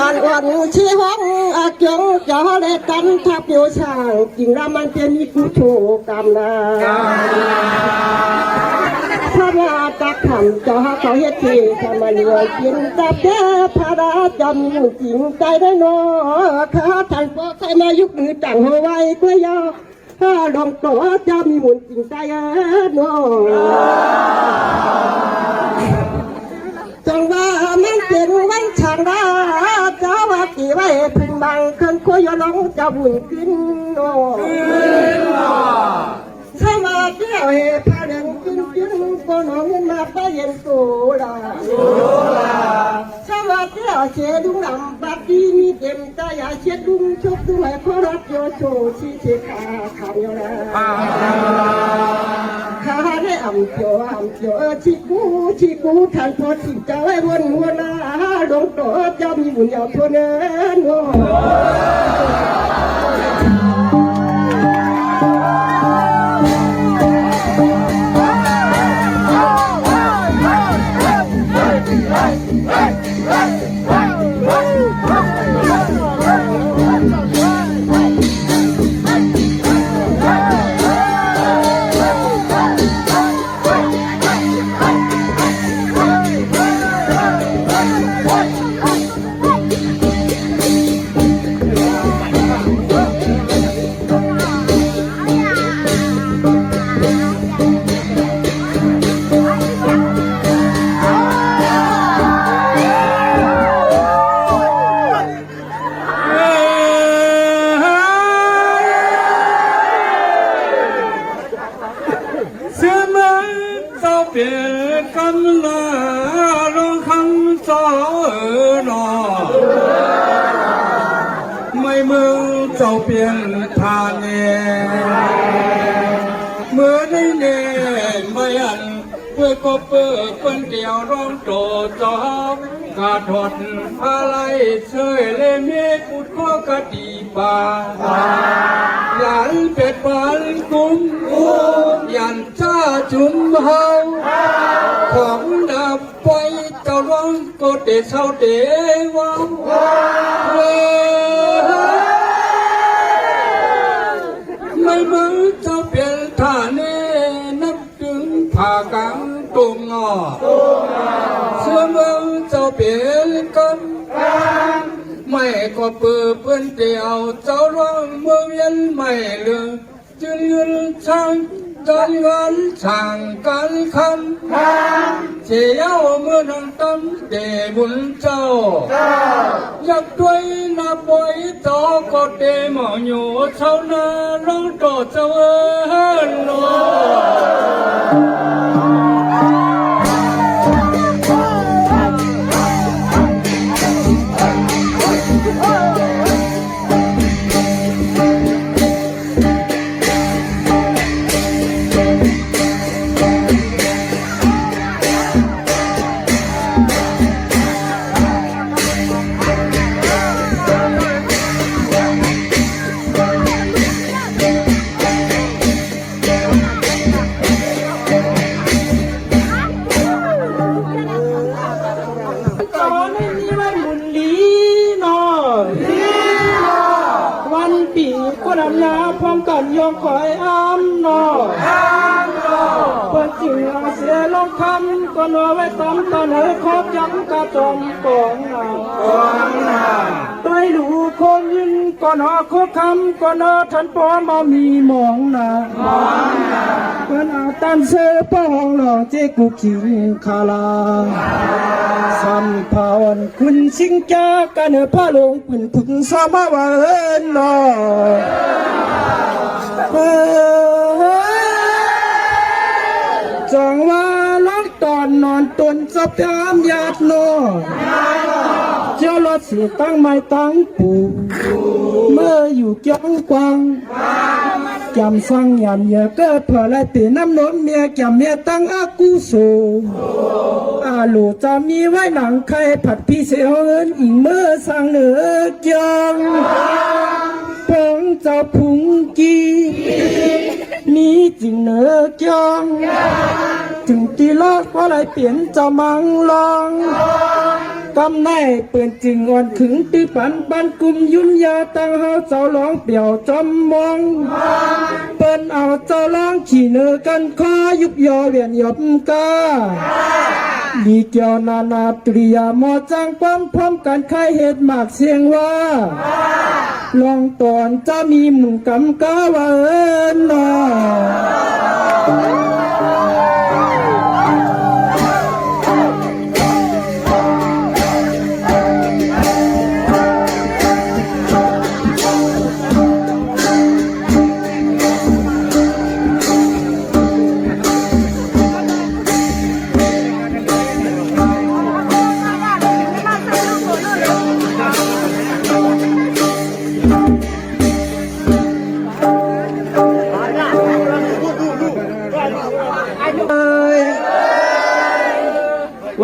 านอ่อนชีห้องอาเกียงจะเลกันทับโยช่างจริงรามันเป็นมีผู้โชกรรมนาพระราชคำจะเขาเฮ็ดที่ทำมาเหลือกินตับเด้อพระราชมีจริงใจได้นอข้าท่านพ่อใครมายุคมือจังหัวไว้เพื่อยาถ้าดองตัวจะมีมุนจริงใจนอจังว่ามันเป็นวันช่างราเจ้าว่ากี่ไว้พึ่งบังเครื่องคุยน้องจะบุญขึ้นนอสมาเที่ยวเหตุเดินขึ้นก็น้องมาไปเย็นโซลาสมาเที่ยวเสียดุงดำบัดดีมีเต็มตาอย่าเช็ดดุงชกด้วยเพราะรักโยโชชีเชขาขาวอยู่แล้วข้าได้อ่ำเจียวชิกูท่านพอชิจะไว้วนหัวหน้าดงโตจะมีบุญยาวทนโน่เปลี่ยนกันละร้องคำสอนอไม่มึงเจ้าเปลี่ยนทานเองเมื่อได้เน่ไม่อันเพื่อก็เปิดคนเดียวร้องโตจอบกาถอดอะไรเชยเลเมกุดข้อกะดีป่าหลานเป็ดบานกุ้มยันจ้าจุมเฮาของดับไฟเจ้าร้องก็เดชเศร้าเดวังไม่มึงเจ้าเปลี่ยนท่านี้นับถึงผ่ากลางตุ่มงอเชื่อมึงเจ้าเปลี่ยนกันไม่ก็เปื้อเพื่อนเดียวเจ้าร้องเมืองยันไม่เลือจึงยืนช่างการงานช่างการคำเจียวเมื่อนังตั้มเดบุญเจ้าอยากด้วยนับไว้ต่อก็เดหมออยู่เท่านั้นร้องต่อเจ้าเอิญโลพร้อมกันยองคอยอ้ำนอเปิดจึงเอาเสียลงคำก็นอไว้ตำตอนเหือครบยังกระจมกองนาได้รู้คนยินก่อนหอคบคำก่อนอทันปอมามีมองนาเปิดเอาตันเสือป้องหล่อเจกุขิงคาลาสัมภาวันคุณชิงจ้ากันเหือพระลงปืนคุณสามาวาเอินนอจังว่าลักตอนนอนตนสับยามญาติโนเจ้ารถสื่อตั้งไม้ตั้งปูเมื่ออยู่จังกวางจำสังยันเยอะเกิดเผื่อไรตีน้ำนมเมียจำเมียตั้งอากูโซอาลูจะมีไว้หนังไข่ผัดพี่เสียวเงินอีเมื่อสังเหนือจังพงเจ้าพุงกีมีจริงเหนือจังถึงตีลอดว่าไรเปลี่ยนจะมังลอง กำไนเปื่อนจึงอ่อนขึงตื้อปันปันกุมยุ่นยาตั้งเฮาเจ้าร้องเปี่ยวจอมมองเปิ้นเอาเจ้าร้องขี่เนือกันคอยุบยอเวียนหยบกาลีเกียวนานาตริยาหมอจังป้อมพร้อมกันใครเหตุมากเสียงว่าลองตอนจะมีหมุ่งกำกาว่าเอินนอ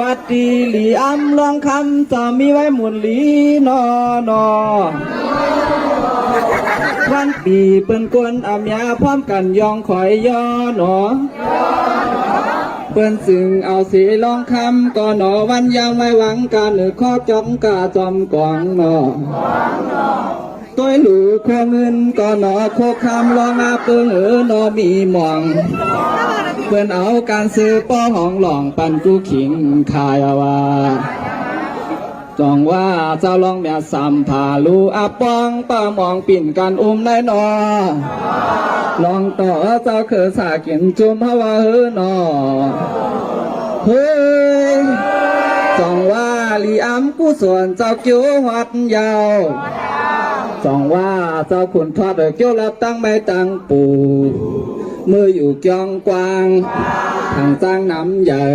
วัดดีหลีอำลองคำจะมีไว้หมุนหลีนอนอวันปีเปิ้นกวนอำยาพร้อมกันยองคอยย่อหนอเปิ้นซึ่งเอาสีลองคำก่อนหนอวันยามไว้หวังการหรือข้อจ้องกาจอมกวางหนอตัวหลูโคเงินก่อนหนอโคคำลองอาเปิงหนอมีหมองเพื่อนเอาการซื้อป้อห้องหลองปันกูขิงขายว่าจองว่าเจ้าลองแม่สามผาลูอาปองป้ามองปิ่นกันได้นอลองต่อเจ้าเคยสากินจุ่มฮาวานอเฮ้ยจองว่าลีอ้ำกูส่วนเจ้าเกี้ยววัดยาวจองว่าเจ้าขุนทอดเกี้ยวรับตั้งไม่ตั้งปูมืออยู่กองกวางทางจ้างน้ำใหญ่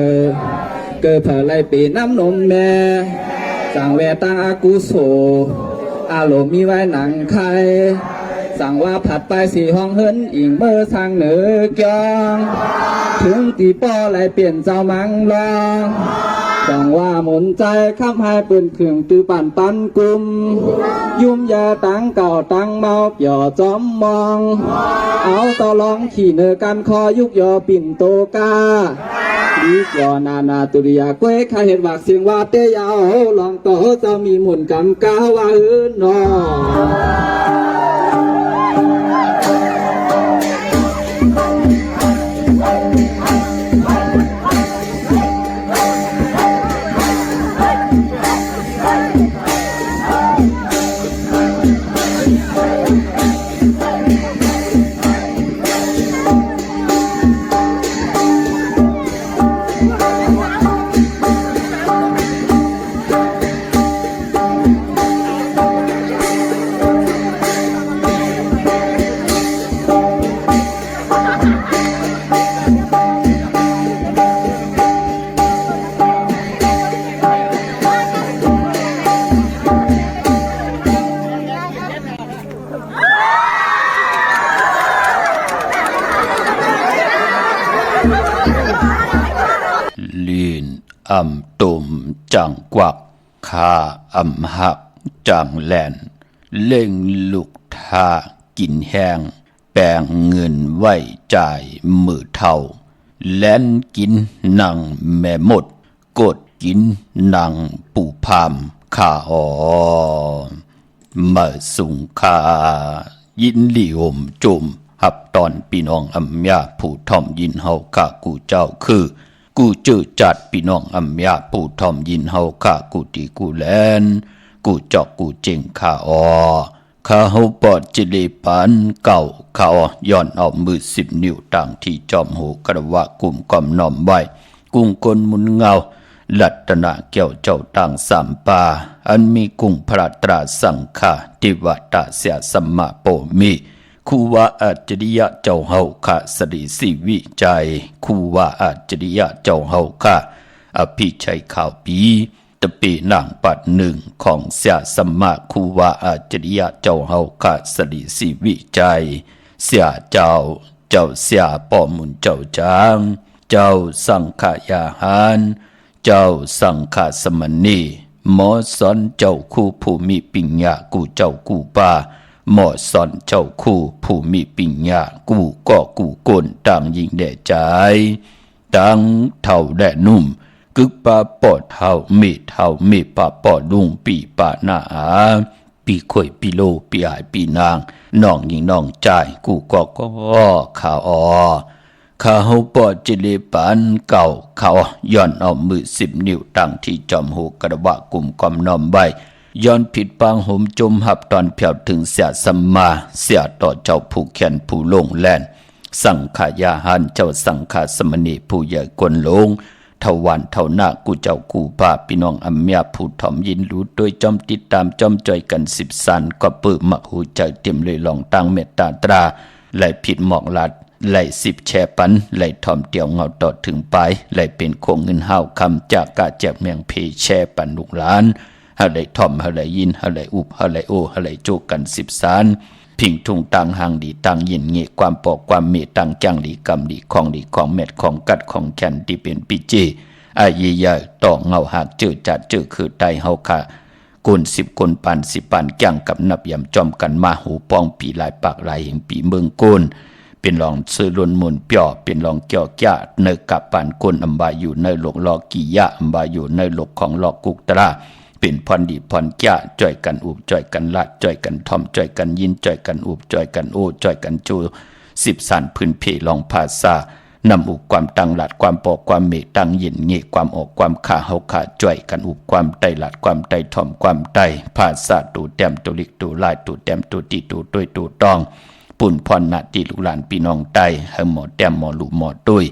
เกิดเผลไรปีน้ำนมแม่สั่งแวตั้งอากุโสอารมณ์มีไว้หนังไข่สั่งว่าผัดไปสี่ห้องเฮินอิงเมื่อทางเหนือกองถึงตีป้อไรเปลี่ยนเจ้ามังลองจังว่าหมุนใจข้ามให้ปืนเครื่องตือปั่นปันกุมยุ่มยาตั้งเก่าตั้งเมาเปี่ยวจอมมองเอาต่อลองขี่เนอกันคอยุกยอปิ่นโตกาดีกยอนานาตุริยาเก้ข้าเห็นว่าเสียงว่าเตยาวลองต่อจะมีหมุนกำกาว่านอลีนอำตุมจังกวักข้าอำหักจังแลนเล่งลูกท่ากินแห้งแปลงเงินไว้จ่ายมือเท่าแล่นกินนังแม่หมดกดกินนังปูพามข้ามาสุงคายินลีหมจุมหับตอนพี่น้องอำยาผู้ท่อมยินเฮาข้ากูเจ้าคือกูจื้อจัดพี่น้องอำยาผู้ท่อมยินเฮาข้ากูตีกูแลนกูจอกกูเจงข้าข้าเฮาปอดจิเลปันเก่าข้าย้อนเอามือ10 นิ้วต่างที่จอมหูกระวะกุมกอมน้อมไว้กุ้งกลมุนเงาลัตนาเกี่ยวเจ้าต่างสามปาอันมีกุ้งพระตราสังฆาติวัตเสียสัมมาโปมีคูว่าอัจฉริยะเจ้าเฮาข้าสริสิวิจัยคูว่าอัจฉริยะเจ้าเฮาข้าอภิชัยข่าวปีตะปีนางปัดหนึ่งของเสียสัมมาคูว่าอัจฉริยะเจ้าเฮาข้าสริสิวิจัยเสียเจ้าเสียป้อมุนเจ้าจางเจ้าสังฆยาหารเจ้าสังฆสมณีหมอสอนเจ้าคู่ผู้มีปิญญากูเจ้ากูป่าหมอสอนเจ้าคู่ผู้มีปิญญากูก็กูกลต่างยิ่งแด่ใจต่างเท่าแด่นุ่ม กึกปาปอดเฮาเมเฮาเมปาปอดลุงปีปาหน้าปีข่อยปีโลปีอายปีนางน้องยิงน้องจ่ายกูก็ข่าวข้าเฮาปอดจิเลปันเก่าเขาย้อนเอามือ10 นิ้วตั้งที่จอมหูกระบะกลุ่มกอมน้อมไว้ย้อนผิดปางห่มจมหับตอนเพียวถึงเสียสัมมาเสียต่อเจ้าผู้แขนผู้ลงแลนสังขายาหันเจ้าสังขาสมณีผู้ใหญ่กวนลงเท่าวันเท่าหน้ากูเจ้ากูป้าพี่น้องอัมยาผู้ถ่อมยินรู้โดยจอมติดตามจอมจ่อยกัน10 สันก็เปิดมักหูใจเต็มเลยลองตั้งเมตตาตราไหลผิดหมอกลัดไหล10 แชปันไหลถ่อมเตียวเงาต่อถึงปลายไหลเป็นโคงเงินห้าวคำจากกะแจกเมียงเพแชปันลูกหลานเฮาไหลถ่อมเฮาไหลยินเฮาไหลอุบเฮาไหลโอเฮาไหลโจกัน10 สานพิงทุงตังหางดีตังยินเงะความปอกความเมตังจังดีกำดีของเม็ดของกัดของแขนที่เป็นปิเจอาเยยะต่อเงาหากเจอจัดเจอคือไตเฮาค่ะกุน10 คนปัน10 ปันแก่งกับนับยำจอมกันมาหูปองปีลายปากลายแห่งปีเมืองกุนเป็นรองซื้อล้นมุนเปียวเป็นรองเกี่ยวแก่เนกับปานกุนอัมบาอยู่ในหลกลอกียะอัมบาอยู่ในหลกของลอกกุกตราเป็นพรดีพรแก่จ่อยกันอุบจ่อยกันละจ่อยกันทอมจ่อยกันยินจ่อยกันอุบจ่อยกันโอจ่อยกันจู10 สันพื้นเพลองภาษานำอุบความตังหลัดความปอกความเมตังเย็นเงะความออกความขาเฮาขาจ่อยกันอุบความไตหลัดความไตถ่อมความไตภาษาตูแต้มตูลิกตูลายตูแต้มตูตีตูด้วยตูต้องปุ่นพรนาตีลูกหลานพี่น้องไตเฮาหมอแต้มหมอลูหมอตุ้ย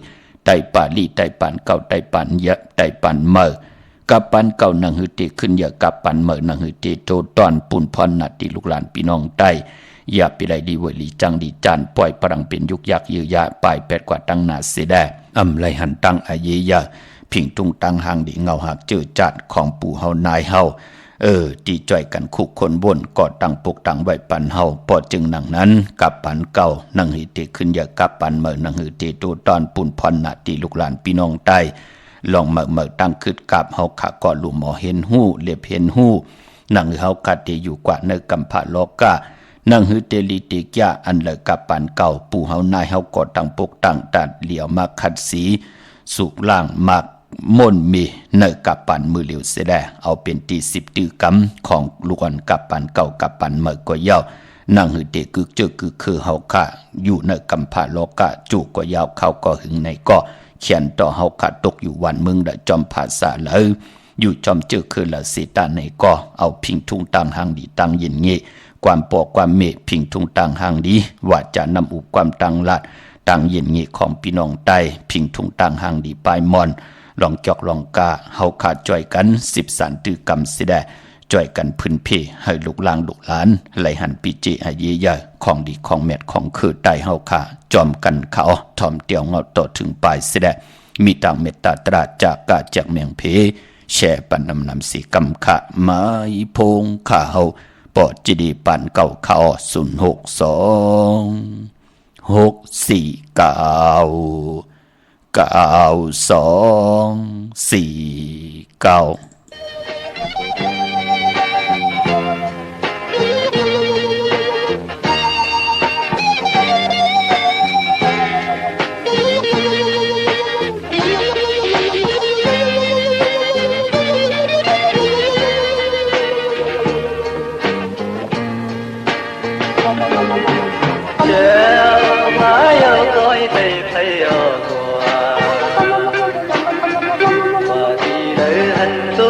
ไตป่าลี่ไตปานเก่าไตปานเยอะไตปานเมอกับปันเก่านังหือตีขึ้นเยอะกับปันเมอนังหือตีโตตอนปุ่นพรนาตีลูกหลานพี่น้องไตอย่าไปได้ดีเวลีจังดีจานปล่อยพลังเป็นยุกยักยือยาปลาย8 กว่าตั้งนาเสดอำไลหันตั้งอาเยยะพิงตุงตั้งหางดีเงาหักเจอจัดของปู่เฮานายเฮาตีจ่อยกันคุกคนบนกอดตั้งปกตั้งไว้ปันเฮาปอดจึงหนังนั้นกับปันเก่านังหือตีขึ้นอย่ากับปันเมื่อนังหือตีตัวตอนปุ่นพรนาตีลูกหลานพี่น้องใต้ลองเมื่อตั้งขึ้นกับเฮาขะกอดลูกหมอเห็นหู้เล็บเห็นหู้นังเฮากัดตีอยู่กว่าในกำผาโลกานังหือเตลีติกยาอันเลยกับปันเก่าปู่เฮานายเฮากอดตั้งปกตั้งตัดเหลียวมาขัดสีสุกล่างมากม่นมีเนกับปันมือเหลียวเสดเอาเป็นตี10 ตือกำของลูกอนกับปันเก่ากับปันเมื่อก็ยาวนังหือเตกึกเจอคือเฮาค่ะอยู่ในกำผาโลกาจูก็ยาวเข้าก็หึงในก็เขียนต่อเฮาค่ะตกอยู่วันมึงได้จอมภาษาเลยอยู่จอมเจอคือละสีตาในก็เอาพิงทุ่งตังหางดีตังยินเงความปอกความเมฆพิงทุ่งตังหางดีว่าจะนำอุบความตังลัดตังเย็นเงของพี่น้องใต้พิงทุ่งตังหางดีปลายมอนลองจอกลองกาเฮาขาดจ่อยกัน10 สันตือกำสิได้จ่อยกันพื้นเพให้ลูกหลางลูกหลานไหลหันปีเจอาเยยะของดีของแมทของคือใต้เฮาขาจอมกันเขาทอมเตียวเงาต่อถึงปลายสิได้มีตังเมตตาตราจากกาจากเมียงเพแช่ปันนำสีกำขะไม้พงขาเฮาปอดจีดีปันเก่าเขา我的人都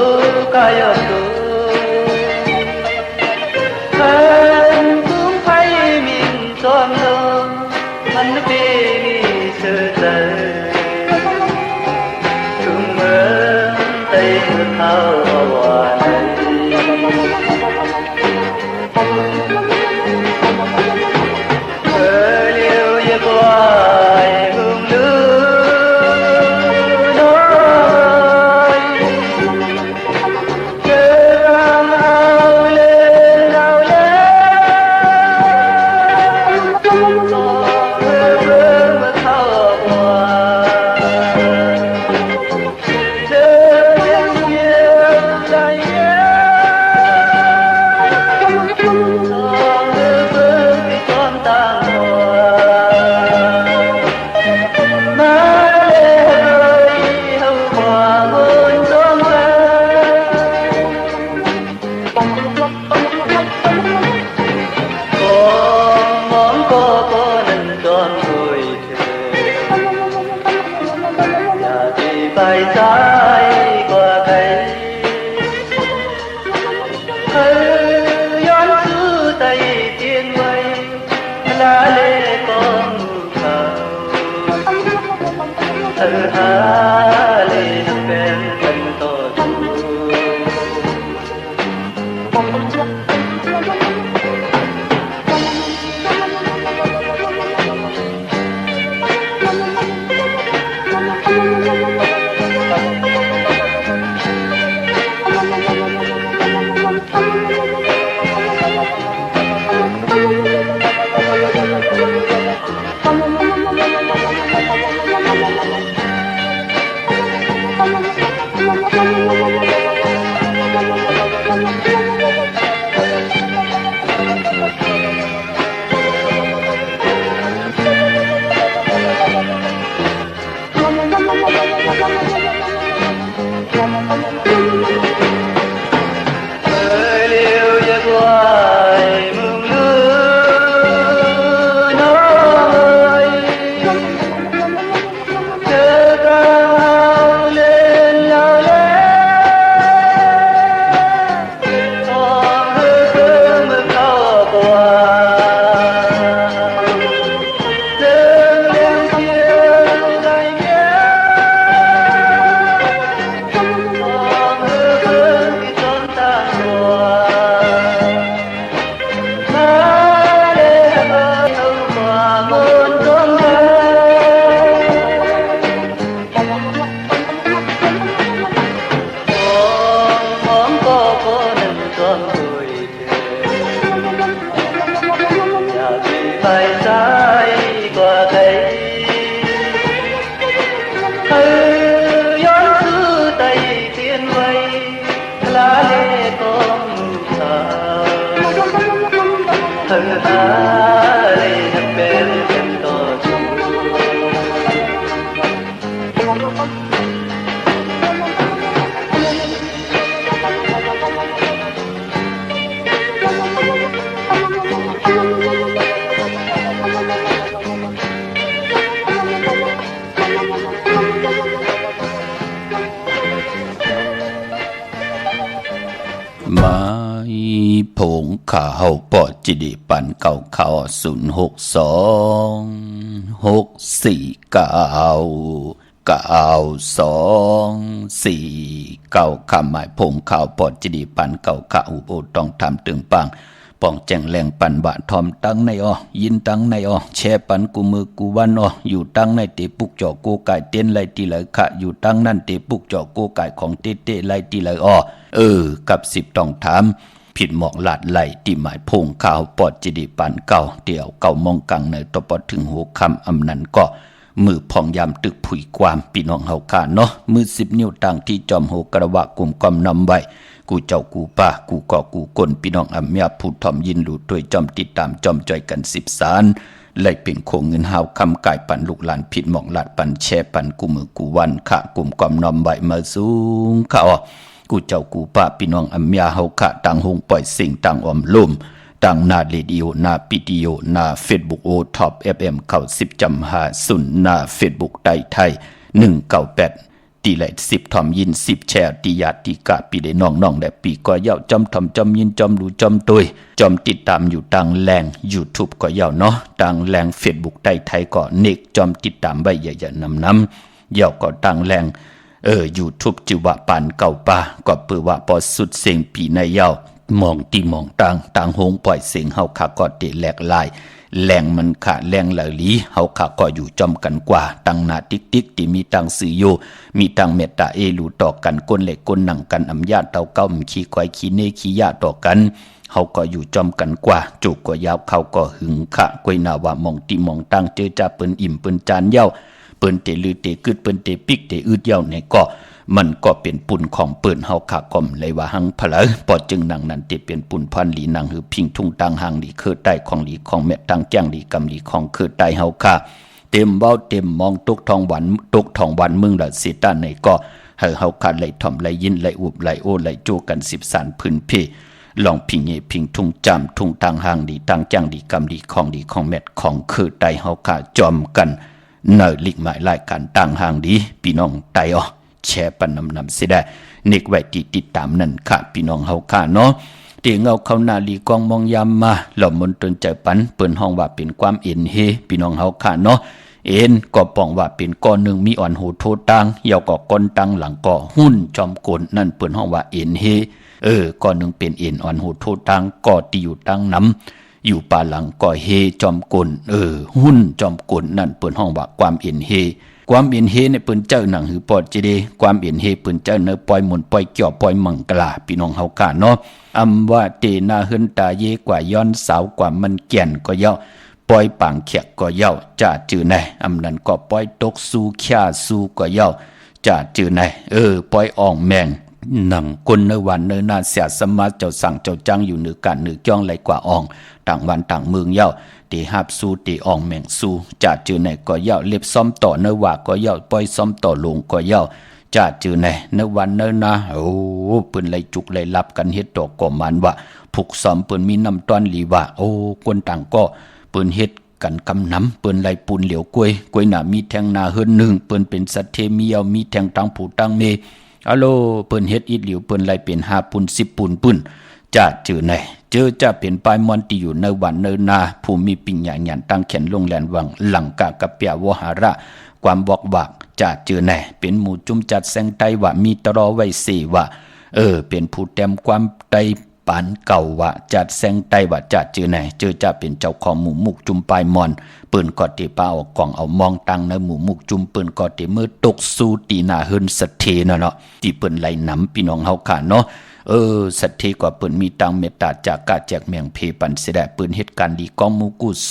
มาผงข่าวปอจิดิปันเก่าข่าว06264964924คำหมายผงข่าวปอจิดิปันเก่าข่าวอุโบต้องทำตึงปังป้องแจงแหลงปันบะทอมตั้งในยินตั้งในแช่ปันกูมือกูวันอยู่ตั้งในเตปุกจอกูไก่เต้นไลตีไหลขะอยู่ตั้งนั่นเตปุกจอกูไก่ของเต้ไลตีไหลกับ10ต้องถามผิดหมอกหลาดไหลที่หมายพงข่าวปอดจิดิปันเก่าเดี่ยวเก่ามองกังในตปอถึงหัวคำอำนันก็มือพองยามตึกผุยความพี่น้องเฮาขาเนาะมือ10นิ้วต่างที่จอมโหกระวะกลุ่มกอมนำไว้กูเจ้ากูป้ากูก่อกูกลพี่น้องอัมยาผู้ทอมยินหลุดด้วยจอมติดตามจอมจอยกัน10สารไล่เป็นโคงเงินหาวคำกายปันลูกหลานผิดหมอกหลาดปันแช่ปันกูมือกูวันขะกลุ่มกอมนำไว้มาสูงข่าวกูเจ้ากูป้าพี่น้องอัมยาเฮาขะต่างหงปล่อยสิ่งต่างอมลุ่มต่างนาเรดิโอนาปิดิโอนาเฟซบุ๊กโอท็อป FM เข้า10.50นาเฟซบุ๊กไทย198ตีไหล10ทอมยิน10แชร์ตีญาติกะปีได้น้องๆได้ปีก็เย้าจอมทอมจอมยินจอมรู้จอมตุยจอมติดตามอยู่ต่างแหล่ง YouTube ก็เย้าเนาะต่างแหล่ง Facebook ไทยก็เนกจอมติดตามไว้อย่าๆนำเย้าก็ต่างแหล่งYouTube จิวะปานเก่าป่าก็เปือว่าปอสุดเสียงปีในเย้ามองตีมองต่างหงปล่อยเสียงเฮาขาก็เตแหลกลายแหล่งมันขาแหล่งเหล่าลีเฮาขาก็อยู่จอมกันกว่าตั้งหน้าติ๊กที่มีตังสื่ออยู่มีตังเมตตาเอลูต่อกันก้นเหล็กก้นหนังกันอำญาติเตาเก้ามขี้ควายขี้เนขี้ยาต่อกันเฮาก็อยู่จอมกันกว่าจุกก็ยาวเขาก็หึงขะกวยนาวามองตีมองตั้งเจอจ่าเปิ้นอิ่มเปิ้นจานเย้าเปิ้นเตลือเตกึดเปิ้นเตปิกเตอึดเย้าในก็มันก็เป็นปุ่นของเปิ้นเฮาขากอมเลยว่าหังพลาปอจึงนางนั้นเตเป็นปุ่นพันหลีนางหือพิงทุ่งตังหางหลีเคือใต้ของหลีของแม่ตังแจ้งหลีกำหลีของเคือใต้เฮาค่ะเต็มเว้าเต็มมองตกทองหวันมึงละสิตาในก็ให้เฮาขาไหลถ่อมไหลยินไหลอุบไหลโอไหลโจกัน10สารพื้นเพลองพิงเยพิงทุ่งจำทุ่งตังหางหลีตังแจ้งหลีกำหลีของแม่ของเคือใต้เฮาค่ะจอมกันเนอลิกหมายรายการตังหางดีพี่น้องไตแชร์ปันนำสิได้นึกไว้ติดตามนั่นค่ะพี่น้องเฮาค่ะเนาะเตียงเอาเข้านาลีกองมองยามมาหล่อมนตนใจปันเปิ้นห้องว่าเป็นความเอ็นเฮพี่น้องเฮาค่ะเนาะ เอ็นก็ป้องว่าเป็นก้อนหนึ่งมีอ่อนหูโทตังเยาก็ก้นตังหลังก็หุ้นจอมกลนั่นเปิ้นห้องว่าเอ็นเฮก้อนหนึ่งเป็นเอ็นอ่อนหูโทตังก็ตีอยู่ตังน้ำอยู่ป่าหลังก็เฮจอมกลหุ้นจอมกลนั่นเปิ้นห้องว่าความเอ็นเฮความเอ็นเฮในเปิ้นเจ้าหนังหือปอดเจเดความเอ็นเฮเปิ้นเจ้าเนอปล่อยหมุนปล่อยเกี่ยวปล่อยมังกลาพี่น้องเฮากะเนาะอำว่าเตนาเฮินตาเยกว่าย้อนสาวกว่ามันแก่นก็เย้าปล่อยปางเขียกก็เย้าจ่าจือไหนอำนั้นก็ปล่อยตกสู่ข่าสู่ก็เย้าจ่าจือไหนปล่อยอ่องแมงหนังคนในวันเนนาเสียสมาเจ้าสั่งเจ้าจังอยู่เหนือกันเหนือจ้องไหลกว่าอ่องต่างวันต่างเมืองเย้าตีหับสู้ตีอ่องแมงสู้จ่าจือไหนก็เย้าเล็บซ้อมต่อเนว่าก็เย้าปล่อยซ้อมต่อลงก็เย้าจ่าจือไหนเนวันเนนาปืนไหลจุกไหลลับกันเฮ็ดตอกก็มันว่าผูกซ้อมปืนมีน้ำต้อนหลีว่าคนต่างก็ปืนเฮ็ดกันกำน้ำเปิ้นไหลปูนเหลียวกล้วยหน้ามีแทงหน้าเฮิรนหนึ่งเปิ้นเป็นสัตเทมีเอามีแทงตังผูตังเมอะโลเปิ้นเฮ็ดอีเหลียวเปิ้นไหลเป็น5 ปูน10 ปูนปื้นจะจือไหนเจอจะเป็นปลายมอนที่อยู่ในวันเนนาผู้มีปิญญาญาณตั้งแขนลงแลนวังหลังกะกะเปียวหาระความบอกบากจะจือไหนเป็นหมู่จุ่มจัดแสงไตว่ามีตรอไว้4ว่าเป็นผู้แต้มความไตปานเก่าว่าจัดแสงไตว่าจัดจือไหนเจอจะเป็นเจ้าของหมู่มุกจุมปลายมอนปืนก็ติป้าเอากล่องเอามองตังในหมู่มุกจุมปืนก็ติมือตกสู่ตีหน้าเฮินสะเทเนาะที่เปิ้นไหลน้ำพี่น้องเฮาค่ะเนาะสะเทกว่าเปิ้นมีตังเมตตาจากกะแจกเมียงเพปันสิได้ปืนเหตุการณ์ดีกองหมู่กุโซ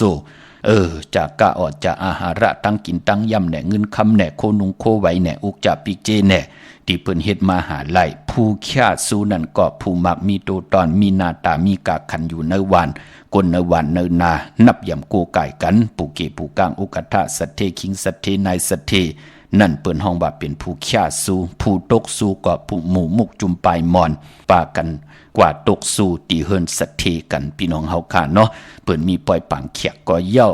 จากกะออดจากอาหาระตั้งกินตั้งย่ำแหน่เงินคำแหน่โคนุงโคไว้แหน่อุกจะปิเจแหน่ที่เปิ้นเฮ็ดมาหาไล่ผู้ข่าสู้นั่นก็ผู้มักมีโตตอนมีหน้าตามีกาขันอยู่ในวันคนในวันในนานับย่ำโกไก่กันผู้เกผู้กลางอุกทะสัทเทคิงสัทเทนายสัทเทนั่นเปิ้นห้องว่าเป็นผู้ข่าสู้ผู้ตกสู้ก็ผู้หมู่มุกจุมปลายมอนปากันกว่าตกสู่ตีเฮินสัทเทกันพี่น้องเฮาค่ะเนาะเปิ้นมีปล่อยปังเขียกก็เย้า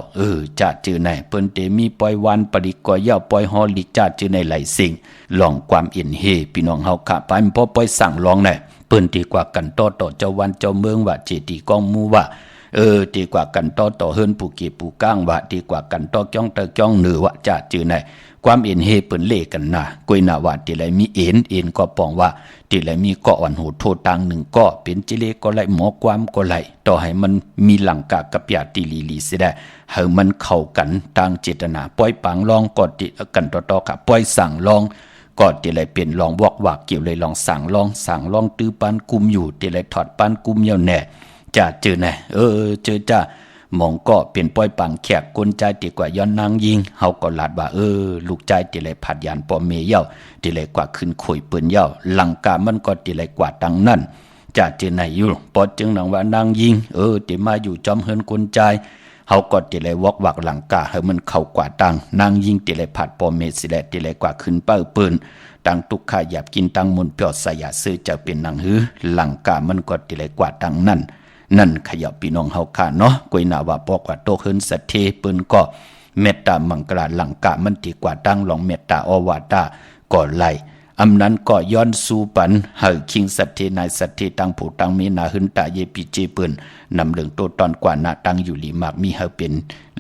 จะจือไหนเปิ้นเตมีปล่อยวันปริก็เย้าปล่อยฮอลิกจะจือในหลายสิ่งลองความเอ็นเฮพี่น้องเฮาค่ะไปพอปล่อยสั่งลองไหนเปิ้นดีกว่ากันต่อเจ้าวันเจ้าเมืองว่าเจดีกองมูว่าดีกว่ากันต่อเฮินผู้เก็บผู้ก้างว่าดีกว่ากันต่อจ้องตะจ้องเหนือว่าจะจือไหนความเอ็นเฮเปิ้นเล่กันนะกวยนาว่าติไหลมีเอ็นก็ปองว่าติไหลมีเกาะอ่อนโหโทตังหนึ่งก็เป็นจิเลก็ไหลหมอความก็ไหลต่อให้มันมีหลังกะกับยาติลีสิได้ให้มันเข้ากันทางเจตนาปล่อยปังลองก็ติกันต่อค่ะปล่อยสั่งลองก็ติไหลเป็นลองบอกว่าเกี่ยวเลยลองสั่งลองตื้อปานกุมอยู่ติไหลถอดปานกุมเหี่ยวแน่จะเจอแน่เจอจ้ามองก็เป็นป้อยปังแขกกลใจติกว่าย้อนนางยิงเฮาก็ลาดว่าลูกใจติเลยผัดยานปอเมเย้าติเลยกว่าขึ้นข่อยปืนเย้าหลังกามันก็ติเลยกว่าตังนั่นจะเจอไหนอยู่ปอจึงหนังว่านางยิงติมาอยู่จอมเฮินกลใจเฮาก็ติเลยวอกวักหลังกาให้มันเข้ากว่าตังนางยิงติเลยผัดปอเมสิแลติเลยกว่าขึ้นเป้าปืนตังตุกขาหยาบกินตังมุนเปียวสยาซื้อจะเป็นนางหือหลังกามันก็ติเลยกว่าตังนั่นขยับพี่น้องเฮาค่ะเนาะกวยนาว่าปอกว่าโตขึ้นสัทเทปืนก็เมตตามังกราหลังกะมันติกว่าตั้งหลองเมตตาอวาตาก็ไล่อำนั้นก็ย้อนสู่ปันเฮาคิงสัทเทนายสัทเทตังผู้ตังมีนาหึนตาเยปิเจปืนนำเรื่องโตตอนกว่านาตังอยู่หลีมากมีเฮาเป็น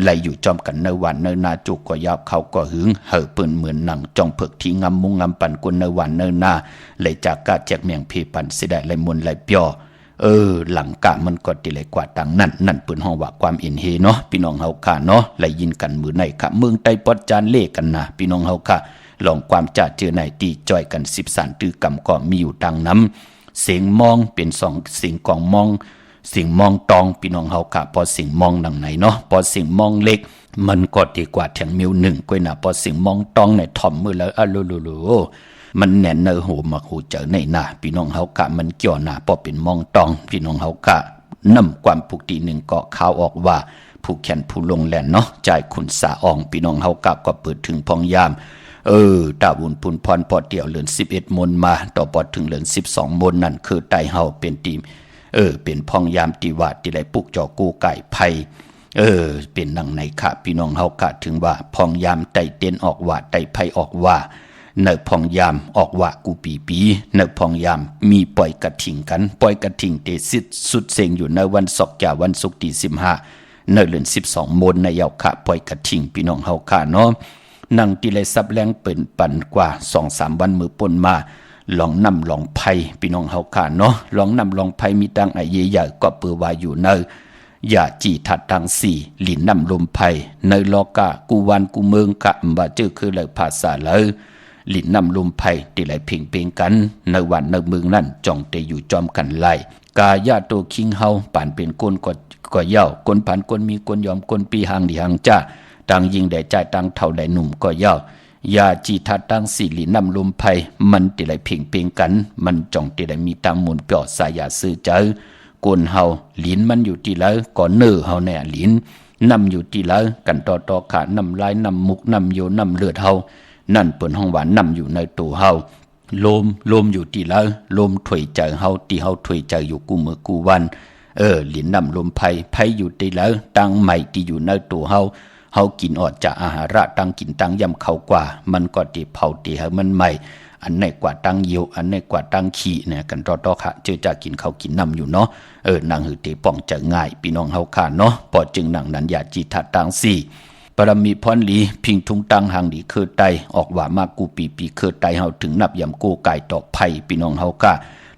ไล่อยู่จอมกันในวันในนาจุกก็ยาวเขาก็หึงเฮาปืนเหมือนหนังจ้องเพิกที่งำมุงงำปันกุนในวันในนาเลยจากกะแจกเมียงเพปันสิได้ไล่มนไล่เปียวหลังกะมันก็ติเลยกว่าตังนั่นเปิ้นห้องว่าความเอ็นเฮเนาะพี่น้องเฮาค่ะเนาะไล่ยินกันมือในค่ะเมืองใต้ปอดจานเล่กันนะพี่น้องเฮาค่ะลองความจ่าเจอในตีจ่อยกัน13ตื้อกำก็มีอยู่ตังน้ำเสียงมองเป็น2สิ่งกองมองสิ่งมองตองพี่น้องเฮาค่ะพอสิ่งมองดังไหนเนาะพอสิ่งมองเล็กมันก็ดีกว่าแถงมิว1กวยน่ะพอสิ่งมองตองในถ่อมมือแล้วโลมันแน่นเนอหูมาหูเจอในหน้าพี่น้องเฮากะมันเกี่ยวหน้าพอเป็นมองตองพี่น้องเฮากะนำความปกติหนึ่งก็ข่าวออกว่าผู้แขนผู้ลงแลนเนาะจ่ายคุณสาอ่องพี่น้องเฮากะก็เปิดถึงพองยามตาบุญพุนพรพอเดี่ยวเหลือน11มนมาต่อปอดถึงเหลือน12มนนั่นคือไตเฮาเป็นทีมเป็นพองยามติว่าติไหลปุกจอกูไก่ไผเป็นนังในค่ะพี่น้องเฮากะถึงว่าพองยามไตเต้นออกว่าไตไผออกว่าเนพองยามออกว่ากูปีเนพองยามมีปล่อยกระถิ่งกันปล่อยกระถิ่งเตสิสุดเสงอยู่ในวันศกจ่าวันศุกร์ที่15 ในเดือน12มนในเยาค่ะปล่อยกระทิงพี่น้องเฮาค่ะเนาะนั่งตีเลยซับแรงเปิ่นปั่นกว่า 2-3 วันมือป่นมาลองนำลองไผ่พี่น้องเฮาค่ะเนาะลองนำลองไผ่มีตังไอเยใหญ่ก็เปือวาอยู่เนออย่าจีทัดตังสี่หลินนำลมไผ่ในลอกะกูวันกูเมืองกะบ่เจอคือเลยภาษาเลยหลินนำลมไผ่ตีไหลเพ่งเพ่งกันในวันในเมืองนั่นจ้องเตอยู่จอมกันไล่กาญาโตคิงเฮาป่านเป็นก้นก็เย่าก้นผ่านก้นมีก้นยอมก้นปีหางดีหางจ้าตังยิงได้ใจตังเท่าได้หนุ่มก็เย่ายาจีทัดตังสี่หลินนำลมไผ่มันตีไหลเพ่งเพ่งกันมันจ้องตีไหลมีตังมุนเปียวสายาซื้อเจอกนเฮาหลินมันอยู่ที่แล้วก่อนเนื้อเฮาแน่หลินนำอยู่ที่แล้วกันต่อขานำลายนำมุกนำโยนำเลือดเฮานั่นเปิ่นห้องหวานนำอยู่ในตัวเฮาลมอยู่ที่แล้วลมถวยใจเฮาที่เฮาถวยใจอยู่กูมือกูวันหลินนำลมไผ่อยู่ที่แล้วตั้งใหม่ที่อยู่ในตัวเฮากินออกจากอาหาระตั้งกินตั้งยำเข้ากว่ามันก็ตีเผาตีให้มันใหม่อันไหนกว่าตั้งเยียวอันไหนกว่าตั้งขี้เนี่ยกันต่อค่ะเจอจะกินข้าวกินน้ำอยู่เนาะนางหือเตป้องจะง่ายพี่น้องเฮาค่ะเนาะพอจึงนางนั้นอย่าจีทัดตังสี่ปรมีพรหลีพิงทุงตังหางดีคือไตออกว่ามากูปีคือไตเฮาถึงนับยำโกไก่ตอกไผ่พี่น้องเฮาค่ะ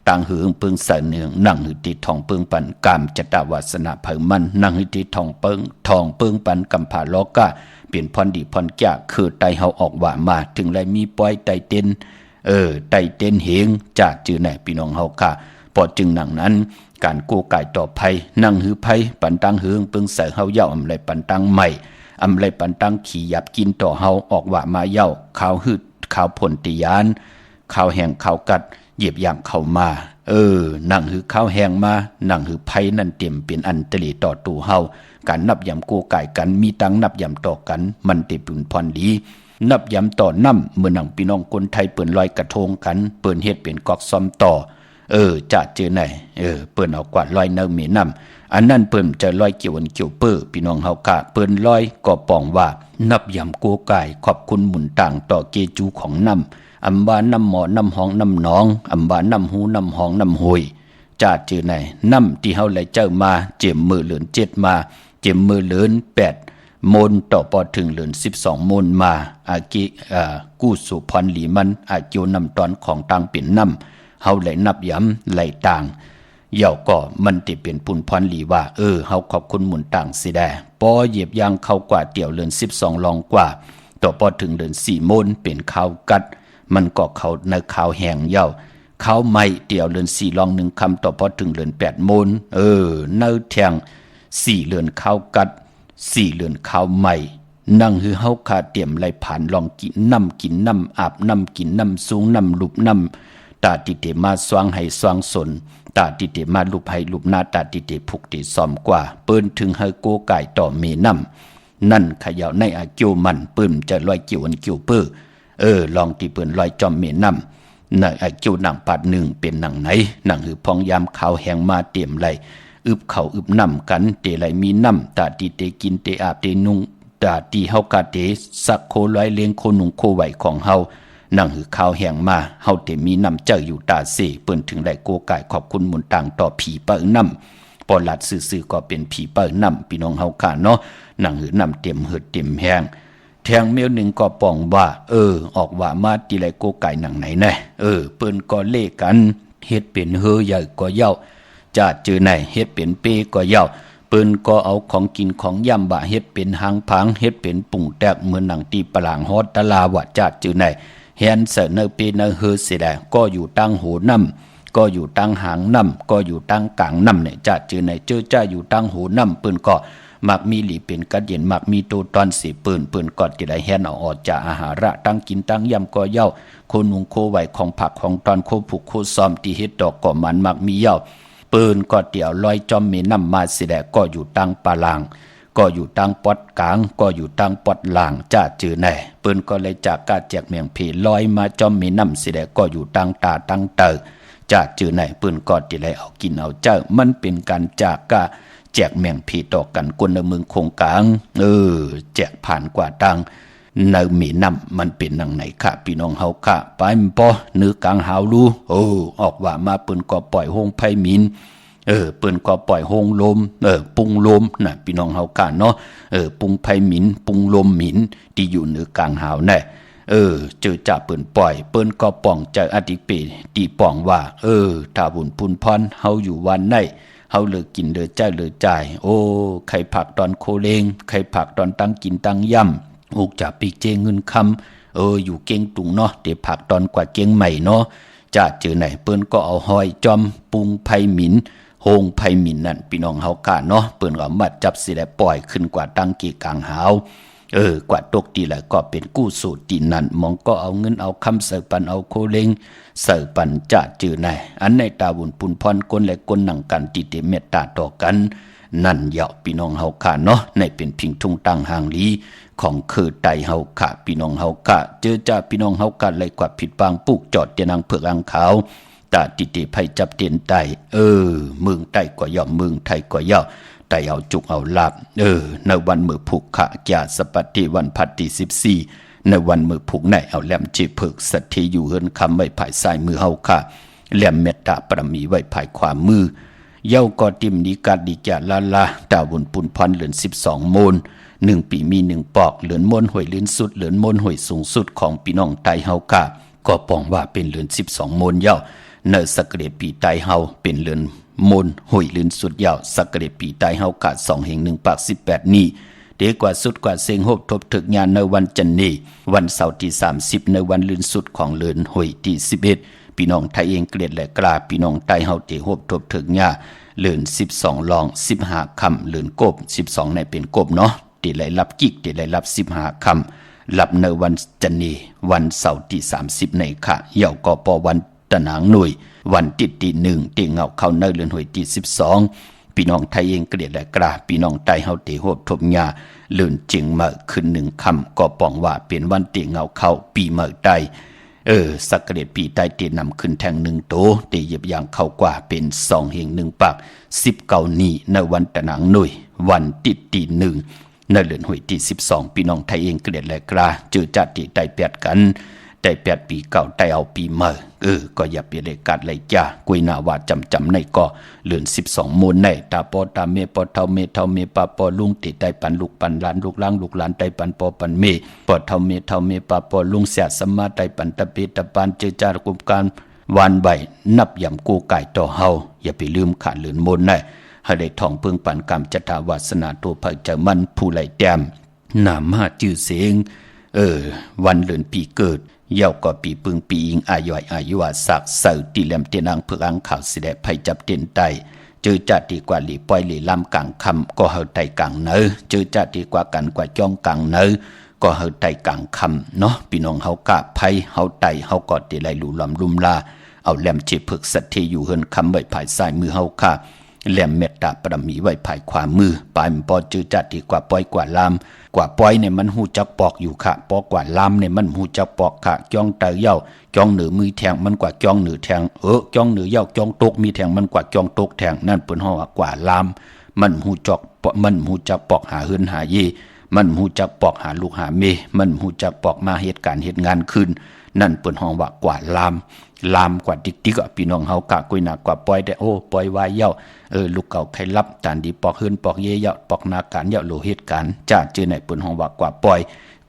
ตังหือเปิงเสเนืองนางหือตีทองเปิงปันกามจตาวาสนาเผยมันนางหือตีทองเปิงปันกัมผาโลกะเปลี่ยนพรดีพรแก่คือไตเฮาออกว่ามาถึงไรมีปล่อยไตเต้นไตเต้นเหงจากจือไหนพี่น้องเฮาค่ะพอจึงหนังนั้นการกู้กายต่อภัยนั่งหือภัยปันตังหืงเปิงใส่เฮาเย้าอำไรปันตังใหม่อำไรปันตังขี่ยับกินต่อเฮาออกว่ามาเย้าข่าวหืดข่าวผลติยานข่าวแห่งข่าวกัดเหยียบย่างเข้ามานั่งหือข่าวแห่งมานั่งหือภัยนั่นเต็มเป็นอันตรีต่อตูเฮาการนับยำกู้กายกันมีตังนับยำต่อกันมันเต็มปุ่นพรดีนับย้ำต่อน้ำเมื่อหนังพี่น้องคนไทยเปิ่นลอยกระทงกันเปิ่นเฮ็ดเป็นกอกซ้อมต่อจะเจอไหนเปิ่นเอากวาดลอยเนื้อเมน้ำอันนั้นเปิ่นจะลอยเกี่ยววันเกี่ยวเปื้อพี่น้องเฮากะเปิ่นลอยก็ปองว่านับย้ำโกกายขอบคุณหมุนต่างต่อเกจูของน้ำอำว่าน้ำหมอน้ำหองน้ำหนองอำว่าน้ำหูน้ำหองน้ำหวยจะเจอไหนน้ำที่เฮาไหลเจ้ามาเจ็มมือเหลือน7มาเจ็มมือเหลือน8มนต่อปอถึงเหลือน12มนมาอากิกู้สุพรหลีมันอากิวนำตอนของต่างเป็นน้ำเฮาไหลนับย้ำไหลต่างเย่าก็มันติเป็นปุนพรหลีว่าเฮาขอบคุณหมุนต่างสิแดปอเหยียบยางเข้ากว่าเตี่ยวเหลือน12ลองกว่าต่อปอถึงเหลือน4มนเป็นข้าวกัดมันก็เขาในข้าวแห้งเย่าข้าวใหม่เตี่ยวเหลือน4ลอง1คำต่อปอถึงเหลือน8มนเนื้อแทง4เหลือนข้าวกัด4เหลือนข้าวใหม่นั่งหือเฮาขาเตรียมไหลผ่านลองกินน้ำอาบน้ำกินน้ำสูงน้ำลุบน้ำตาติเตมาสว่างให้สว่างสนตาติเตมาลุบให้ลุบหน้าตาติเตผูกติซ้อมกว่าเปิ้นถึงให้โกไก่ต่อเมน้ำนั่นขยาวในอาเกียวมันเปิ้นจะลอยเกี่ยวอันเกี่ยวเปื้อลองที่เปิ้นลอยจอมเมน้ำในอาเกียวหนังปัดหนึ่งเป็นหนังไหนหนังหือพองยามขาวแห้งมาเตรียมไหลอึบเขาอึบน้ำกันเตไหลมีน้ำตาตีเตกินเตอาบเตนุงตาตีเฮากาเตสักโคร้อยเลี้ยงโคนุงโคไหวของเฮานั่งหือข้าวแห้งมาเฮาเตมีน้ำเจ้าอยู่ตาเสเปิ้นถึงได้โกกายขอบคุณหมุนต่างต่อผีเปิ้นน้ำปอลัดซื่อๆก็เป็นผีเปิ้นน้ำพี่น้องเฮาค่ะเนาะนั่งหือน้ำเต็มเหือดเต็มแห้งแทงเมียวหนึ่งก็ปองว่าออกว่ามาตีไรโกไก่หนังไหนแน่เปิ้นก็เล่กันเฮ็ดเป็นเฮอใหญ่ก็เย้าจะเจอไหนเฮ็ดเป็นเปก็เย้าเปิ้นก็เอาของกินของย่ำบะเฮ็ดเป็นหางผางเฮ็ดเป็นปุ่งแตกเหมือนหนังตีปลางฮอดตะลาว่าจะเจอไหนแฮนเสเนเปเนเฮอสิแดก็อยู่ตั้งโหน้ำก็อยู่ตั้งหางน้ำก็อยู่ตั้งกลางน้ำเนี่ยจะเจอไหนเจอจ้าอยู่ตั้งโหน้ำเปิ้นก็มักมีหลีเป็นกัดเย็นมักมีตัวตอนสีปืนกอดที่ได้แฮนเอาออกจากอาหาระตั้งกินตั้งยำก็เย้าโคนุงโคไหวของผักของตอนโคผูกโคซ้อมที่เฮ็ดดอกก็มันมักมีเย้าปืนก็เตี่ยวลอยจอมเมน้ำมาสิแดก็อยู่ตั้งปาลางก็อยู่ตั้งปอดกลางก็อยู่ตั้งปอดล่างจะจือแน่ปืนก็เลยจากกาแจกเมียงเพลอยมาจอมเมน้ำสิแดก็อยู่ตั้งตาตั้งเตอจะจือแน่ปืนก็ที่ได้เอากินเอาเจ้ามันเป็นการจากกาแจกแมงผีต่อกันคนในเมืองคงกลางแจกผ่านกว่าตังในมีน้ำมันเป็นหนังไหนค่ะพี่น้องเฮาค่ะไปมปอเนื้อกลางหาวรู้ออกว่ามาปืนก็ปล่อยห้องไพมิน เปิ้นก็ปล่อยโฮงลมปุงลมน่ะพี่น้องเฮากะเนาะปุงไผหมินปุงลมหมินที่อยู่เหนือกลางหาวแน่เจอจ่าเปิ้นปล่อยเปิ้นก็ป้องใจอธิเปตีป้องว่าถ้าบุญพุนพรเฮาอยู่วันไหนเฮาเลิกกินเลิกใจเลิกจ่ายโอ้ไข่ผักตอนโคเลงไข่ผักตอนตั้งกินตั้งย่ำอุกจ่าปีเจเงินคำอยู่เก่งตุงเนาะเดี๋ยวผักตอนกว่าเก่งใหม่เนาะจะเจอไหนเปิ้นก็เอาหอยจอมปุงไผหมินโฮงไผหมินนั่นพี่น้องเฮากะเนาะเปิ้นก็มัดจับสิได้ปล่อยขึ้นกว่าตั้งกี่กลางหาวกว่าตกตีแหละก็เป็นกู้สูตรตีนั่นมองก็เอาเงินเอาคำเสิร์ปันเอาโคเลงเสิร์ปันจะจือไหนอันในตาบุญปุนพรก้นและก้นหนังกันติเตเมตตาต่อกันนั่นเหยาะพี่น้องเฮาค่ะเนาะในเป็นพิงทุ่งตั้งหางลีของคือไตเฮาค่ะพี่น้องเฮากะเจอจ่าพี่น้องเฮากะเลยกว่าผิดบางปุกจอดเตียนางเผือกอังขาวตาติเตไผจับเตียนไตเมืองไตกว่าย่อมเมืองไทยกว่าย่อไตเอาจุกเอาลาบในวันมือผูกขะยาสปัตติวันพัดที่14ในวันมือผูกไหนเอาแหลมจีเพิกสัตย์ที่อยู่เฮินคำไว้ภายซ้ายมือเฮาค่ะแหลมเมตตาปรมีไว้ภายขวามือเย้าก็ติมดีกาดีแก่ลาดาวบุญปุนพรเหลือน12โมน1ปีมี1ปอกเหลือนมนห่วยลื่นสุดเหลือนมนห่วยสูงสุดของพี่น้องไตเฮากะก็ป้องว่าเป็นเหลือน12โมนเย้าเนสักเรปีไตเฮาเป็นเหลือนมนห่วยลื่นสุดยาวสักเรปีไตเฮากะ2แห่ง1ปาก18นี้เด็กกว่าสุดกว่าเซงโฮบทบถึกงานในวันจันนี้วันเสาร์ที่30ในวันลื่นสุดของเหลือนห่วยที่11พี่น้องไทยเองเกลียดและกล้าพี่น้องไตเฮาที่โฮบทบถึกงานเหลือน12ลอง15คำเหลือนกบ12ในเป็นกบเนาะที่ไหลรับกิกที่ไหลรับ15คำรับในวันจันนี้วันเสาร์ที่30ในค่ะเหย่าก็ปอวันตะหนางหน่วยวันที่1ที่เงาเข้าในเรือนหวยที่12พี่น้องไทยเองเกลียดและกล้าพี่น้องไตเฮาที่โฮบทบงาเลือนจึงมาขึ้น1คำก็ป้องว่าเป็นวันที่เงาเข้าปีเมื่อใดสักเกรดปีใต้เตนำขึ้นแทง1โตเตเหยียบอย่างเข้ากว่าเป็น2แห่ง1ปาก19นี้ในวันตะหนางหน่วยวันที่1ในเรือนหวยที่12พี่น้องไทยเองเกลียดและกล้าเจอจัดที่ได้แปดกันได้8ปีเก่าได้เอาปีเมื่อก็อย่าเปลี่ยนเลยกัดเลยจ้ากุยนาว่าจำในก็เรือน12โมนในตาปอตาเมปอเท่าเมปาปอลุงติดได้ปันลูกปันหลานลูกล้างลูกหลานได้ปันปอปันเมปอเท่าเมปาปอลุงเสียสมาได้ปันตะเปตะปานเจอจารกุมการวานใบนับยำกูไก่ต่อเฮาอย่าไปลืมขาดเรือนโมนในให้ได้ท่องเพิ่งปันกรรมจัตาวาสนาตัวภัยเจมันผู้ไหลแต้มนามหาจื่อเสียงวันเรือนปีเกิดเย้าก็ปีปึงปีอิงอายุวาสักเสาตีแหลมเตียนางเพื่ออังข่าวสิได้ภัยจับเตียนไตเจอจัดดีกว่าหลีปล่อยหลีลำกลางคำก็เฮาไตกลางเนอเจอจัดดีกว่ากันกว่าจ้องกลางเนอก็เฮาไตกลางคำเนาะพี่น้องเฮากะภัยเฮาไตเฮากอดตีไหลหลู่ลำรุมลาเอาแหลมเจเพิกสัตย์ที่อยู่เฮินคำไว้ภายซ้ายมือเฮาค่ะแหลมเมตตาปรมีไว้ภายขวามือปลายมันปอเจอจัดดีกว่าปล่อยกว่าลามกว่าปล่อยเนี่ยมันหูจักปอกอยู่ค่ะปอกกว่าลามเนี่ยมันหูจักปอกค่ะจ้องเตยเย้าจ้องเหนือมือแทงมันกว่าจ้องเหนือแทงจ้องเหนือเย้าจ้องตกมีแทงมันกว่าจ้องตกแทงนั่นเปิ้นฮ้อว่ากว่าลามมันหูจักปอกหาเฮือนหาเยมันหูจักปอกหาลูกหาเมมันหูจักปอกมาเหตุการณ์เหตุงานขึ้นนั่นเปิ้นฮ้อว่ากว่าลามกว่าดิกพี่น้องเฮากะกุยหนักกว่าปล่อยได้ปล่อยวายเย้าลูกเก่าใครรับตานดีปอกเฮือนปอกเยเย้าปอกนาการเย้าโลเหตุการณ์จ้าเจอไหนเปิ้นฮ้อว่ากว่าปล่อย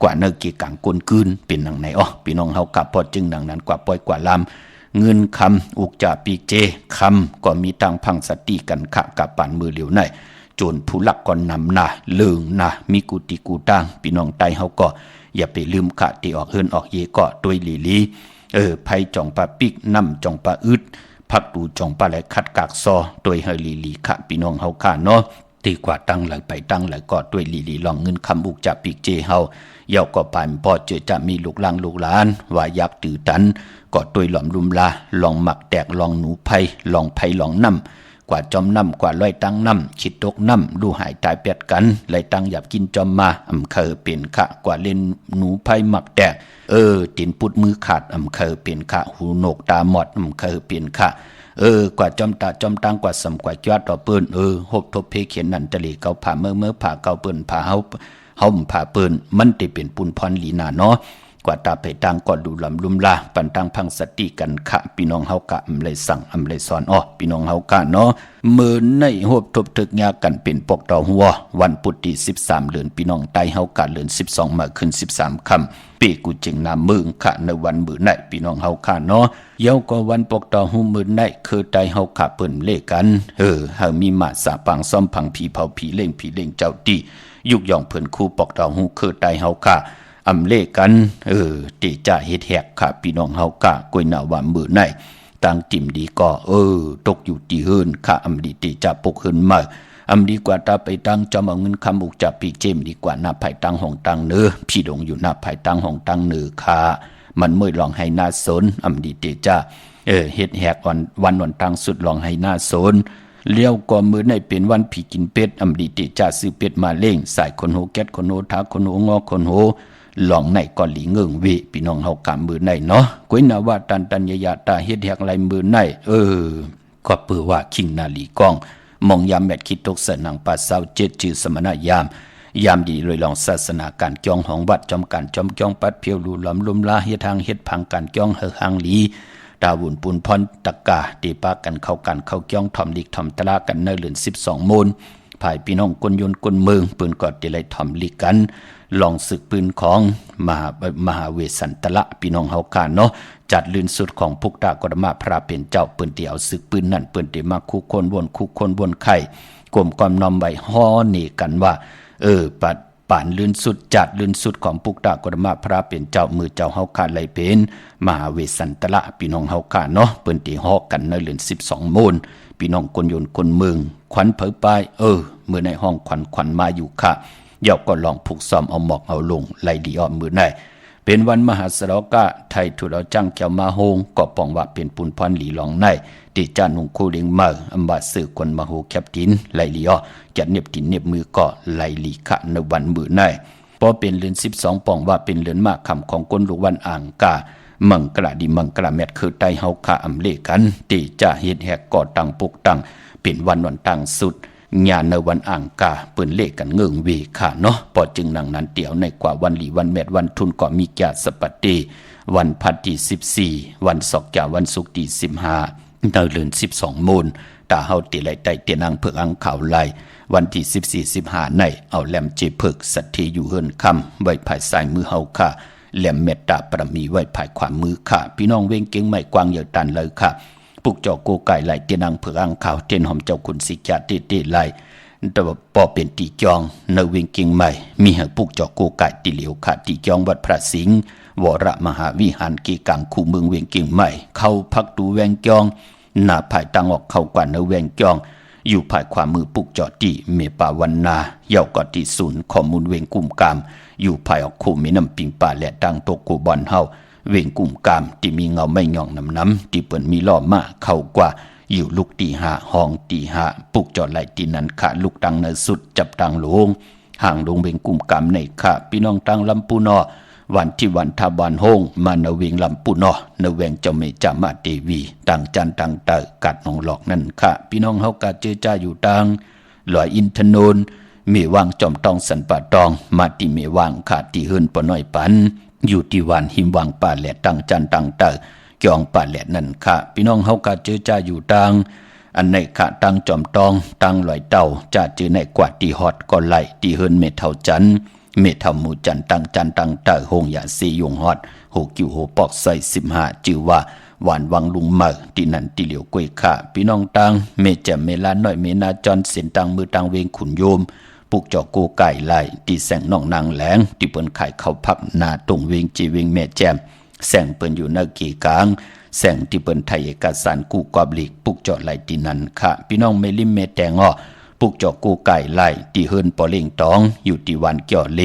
กว่าเนอกีกังกลกืนเป็นดังไหนพี่น้องเฮากะพอจึงดังนั้นกว่าปล่อยกว่าลามเงินคำอุกจ่าปีเจคำก็มีตังพังสติกันขะกับปานมือเหลียวไหนโจรผู้ลักก่อนนำเลิงมีกุติกูตังพี่น้องไตเฮาก็อย่าไปลืมขะที่ออกเฮือนออกเยก็ด้วยลีไผจ่องปลาปิกน้ำจ่องปลาอึดพักดูจ่องปลาไหลคัดกากซอโดยเฮลีขะพี่น้องเฮาค่ะเนาะตีกว่าตั้งไหลไปตั้งไหลก็ด้วยลีลองเงินคำอุกจ่าปีเจเฮาเย้าก็ปานพอเจอจะมีลูกหลางลูกหลานว่ายักตือตันก็ด้วยหลอมลุมลาลองหมักแตกลองหนูไผ่ลองไผ่ลองน้ำกว่าจอมน้ำกว่าลอยตั้งน้ำคิดตกน้ำดูหายตายเปียดกันไหลตั้งหยับกินจอมมาเคยเป็นขะกว่าเล่นหนูไผ่หมักแตกตินปุดมือขาดเคยเป็นขะหูโหนกตาหมดเคยเป็นขะกว่าจอมตาจอมตังกว่าสำกว่าจอดต่อเปิ้นหบทบเพเขียนนันตะลีเกาผ่าเมื่อผ่าเกาเปิ้นผ่าเฮาผ่าเปิ้นมันได้เป็นปุนพรลีนาเนาะ กว่าตาไปตังก็ดูลำลุมลาปันตังพังสติกันขะพี่น้องเฮากะอำเลยสั่งอำเลยสอนพี่น้องเฮากะเนาะมื้อในโฮบทบทึกยากันเป็นปกดอกหัววันพุธที่13เดือนพี่น้องไตเฮากะเดือน12มาขึ้น13ค่ำปีกูจึงนำมึงขะในวันมื้อในพี่น้องเฮากะเนาะเยาก็วันปกดอกหูมื้อในคือไตเฮากะเปิ้นเลกันเฮามีมาสาปังซ่อมพังผีเผาผีเล่งเจ้าติยุกย่องเพิ่นคู่ปกดอกหูคือไตเฮากะอำเลกันติจะเฮ็ดแหกค่ะพี่น้องเฮากะกวยหน้าว่ามื้อในต่างจิมดีก็ตกอยู่ที่เฮินค่ะอำดีติจะปกเฮินมาอำดีกว่าตาไปตั้งจอมเอาเงินคำอุกจับปีเจมดีกว่าหน้าไผตั้งห้องตั้งเนื้อพี่ดงอยู่หน้าไผตั้งห้องตั้งเนื้อค่ะมันเมื่อลองให้หน้าสนอำดีติจะเฮ็ดแหกวันตั้งสุดลองให้หน้าสนเลี้ยวก็มื้อในเป็นวันผีกินเป็ดอำดีติจะซื้อเป็ดมาเล่งใส่คนโหแก๊สคนโหทาคนโหงอคนโหหลองในก่อนหลีเงิงวิพี่น้องเฮากะมือในเนาะกวยนาว่าตันยะตาเฮ็ดแหกไหลมือในก็เปือว่าคิงนาลีกองมองยามแมดคิดตกสนังปาเศร้า7ชื่อสมณยามดีเลยลองศาสนาการจ้องของวัดจอมการจอมจ้องปัดเพียวลูลำลุมลาเฮ็ดทางเฮ็ดพังการจ้องเฮหางหลีดาวุนปุนพรตะกาตีปากันเข้าจ้องทอมลิกทอมตะลากันเนเลือน12มูลภายพี่น้องคนยนต์คนเมืองปืนกอดติไลทอมลิกกันลองศึกปืนของมหาเวสันตละพี่น้องเฮากะเนาะจัดลื่นสุดของพุกตากรมาพระเป็นเจ้าปืนเตียวศึกปืนนั่นปืนเตมาคู่คนวนไข่กลมกอมนอมไว้ฮ้อเนกันว่าป่านลื่นสุดจัดลื่นสุดของพุกตากรมาพระเป็นเจ้ามือเจ้าเฮากะไหลเป็นมหาเวสันตละพี่น้องเฮากะเนาะปืนตีฮ้อกันในเลือน12มูลพี่น้องคนยนต์คนเมืองขวัญเผยไปเมื่อในห้องขวัญมาอยู่ค่ะเยาก็ลองผูกซ้อมเอาหมอกเอาลงไล่ดีออมมือในเป็นวันมหาสรกะไทยถูเราจังเกี่ยวมาโฮงก็ปองว่าเป็นปุนพรหลีหลองในติจานุงคูเลิงเมออัมบาสื่อคนมาโฮแคปตินไล่ดีออจะเน็บตินเน็บมือก็ไล่ลีขะในวันมือในพอเป็นเดือน12ปองว่าเป็นเดือนมากคำของคนลูกวันอ่างกามังกระดีมังกระแมดคือไตเฮาคาอำเลกันติจะเฮ็ดแหกก่อตั้งปุกตั้งเป็นวันตั้งสุดญาณในวันอ่างกาเปิ้นเลขกันเงิงเวค่ะเนาะพอจึงนังนั้นเตียวในกว่าวันหลีวันแมดวันทุนก็มีแก่สปัตติวันพัดที่14วันศอกแก่วันศุกร์ที่15เดือน12มูลตาเฮาติไลไตเตียนางเพิกอังข่าวไลวันที่14 15ในเอาแหลมเจเพิกสัตถีอยู่เฮินคำไว้ภายซ้ายมือเฮาค่ะแหลมเมตตาประมีไว้ภายขวามือค่ะพี่น้องเวงเก่งไม่กว้างเหยียดตันเลยค่ะปุกเจ้าโกไก่ไหลเตียนางเผือกอ่างขาวเตียนหอมเจ้าขุนสิกาเตไหลแต่ว่าปอเป็นตีจองในเวงเก่งใหม่มีให้ปุกเจ้าโกไก่ตีเหลียวค่ะตีจองวัดพระสิงห์วรมหาวิหารกีกังคู่เมืองเวงเก่งใหม่เข้าพักดูแวงจองหน้าภายตังออกเข้ากว่าในแวงจองอยู่ภายขวามือปุกเจ้าตีเมปาวันนาเยาวกอตีศูนย์ข้อมูลเวงกุมกามอยู่ภายออกคู่มีน้ำปิงป่าและดังโตกูบอลเฮาเวงกุ่มกามที่มีเงาไม่ย่องน้ำที่เปิ่นมีล้อมาเข้ากว่าอยู่ลูกตีหาห้องตีหาปุกจอดไหลตีนั้นขาลูกตังเนสุดจับตังหลวงห่างลงเวงกุ่มกามในขาพี่น้องตังลำปูนอวันที่วันทาบานโฮงมาเนเวงลำปูนอเนเวงเจ้าเมจามาเตวีตังจันตังเตอกัดนองหลอกนั่นค่ะพี่น้องเฮากะเจอจ้าอยู่ตังลอยอินทนนเมวางจอมตองสันป่าตองมาติเมวางขาดที่เฮินปน้อยปันอยู่ที่วันหิมวังป่าแหลดตังจันตังเตอเกี่ยงป่าแหลดนั่นค่ะพี่น้องเฮากะเจอจ้าอยู่ตังอันในขะตังจอมตองตังลอยเต่าจะเจอในกว่าตีฮอดก็ไหลตีเฮินเมเท่าจันเมเท่าหมู่จันตังจันตังเตอหงยาสียงฮอดโหกิวโหปอกใส่15จื่อว่าหวานวังลุงเมอที่นั่นที่เหลียวกวยค่ะพี่น้องตังเมแจ่มเมลาน้อยเมนาจอนเส้นตังมือตังเวงขุนโยมปุกเจ้าโกไก่ไหลที่แสงน้องนางแหลงที่เปิ้นขายข้าวพับนาตรงเวงจีเวงแม่แจ่มแสงเปิ้นอยู่ในกี่กลางแสงที่เปิ้นไทยเอกสารกู้กอบลีกปุกเจ้าไหลที่นั่นค่ะพี่น้องเมลิมเมแตงปุกเจ้าโกไก่ไหลที่เฮินปอเล่งตองอยู่ที่วันเกี่ยวเล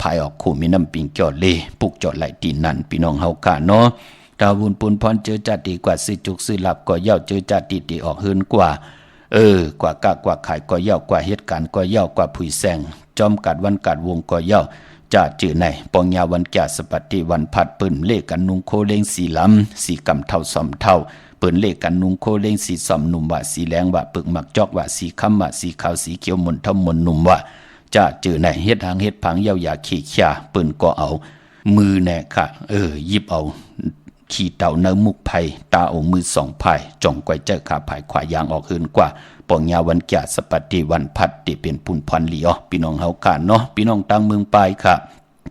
ภายออกคู่มีน้ำปิงเกี่ยวเลปุกเจ้าไหลที่นั่นพี่น้องเฮากะเนาะดาวุนปุนพรเจอจัดดีกว่าสิจุกสิหลับก็เย้าเจอจัดดีออกเฮินกว่ากว่ากะกว่าขายก็เย้ากว่าเหตุการณ์ก็เย้ากว่าผุยแสงจอมกัดวันกัดวงก็เย้าจะจื่อในปองยาวันแก่สปัตติวันพัดปืนเลขกันนุงโคเล้งสีลำสีกำเท่าสอมเท่าปืนเลขกันนุงโคเล้งสีสอมหนุ่มว่าสีแรงว่าปึกหมักจอกว่าสีคำว่าสีขาวสีเขียวมนทมนหนุ่มว่าจะจื่อในเฮ็ดหางเฮ็ดผังเย้าอย่าขี้ข่าปืนก็เอา มือแน่ค่ะหยิบเอาขี่เต่าเนื้อมุกไผ่ตาเอามือ2ไผ่จ่องก้อยเจ้าขาภายขวายางออกหืนกว่าปองยาวันแก่สปัตติวันพัดติเป็นปุ่นพันหลีพี่น้องเฮากันเนาะพี่น้องต่างเมืองปลายค่ะ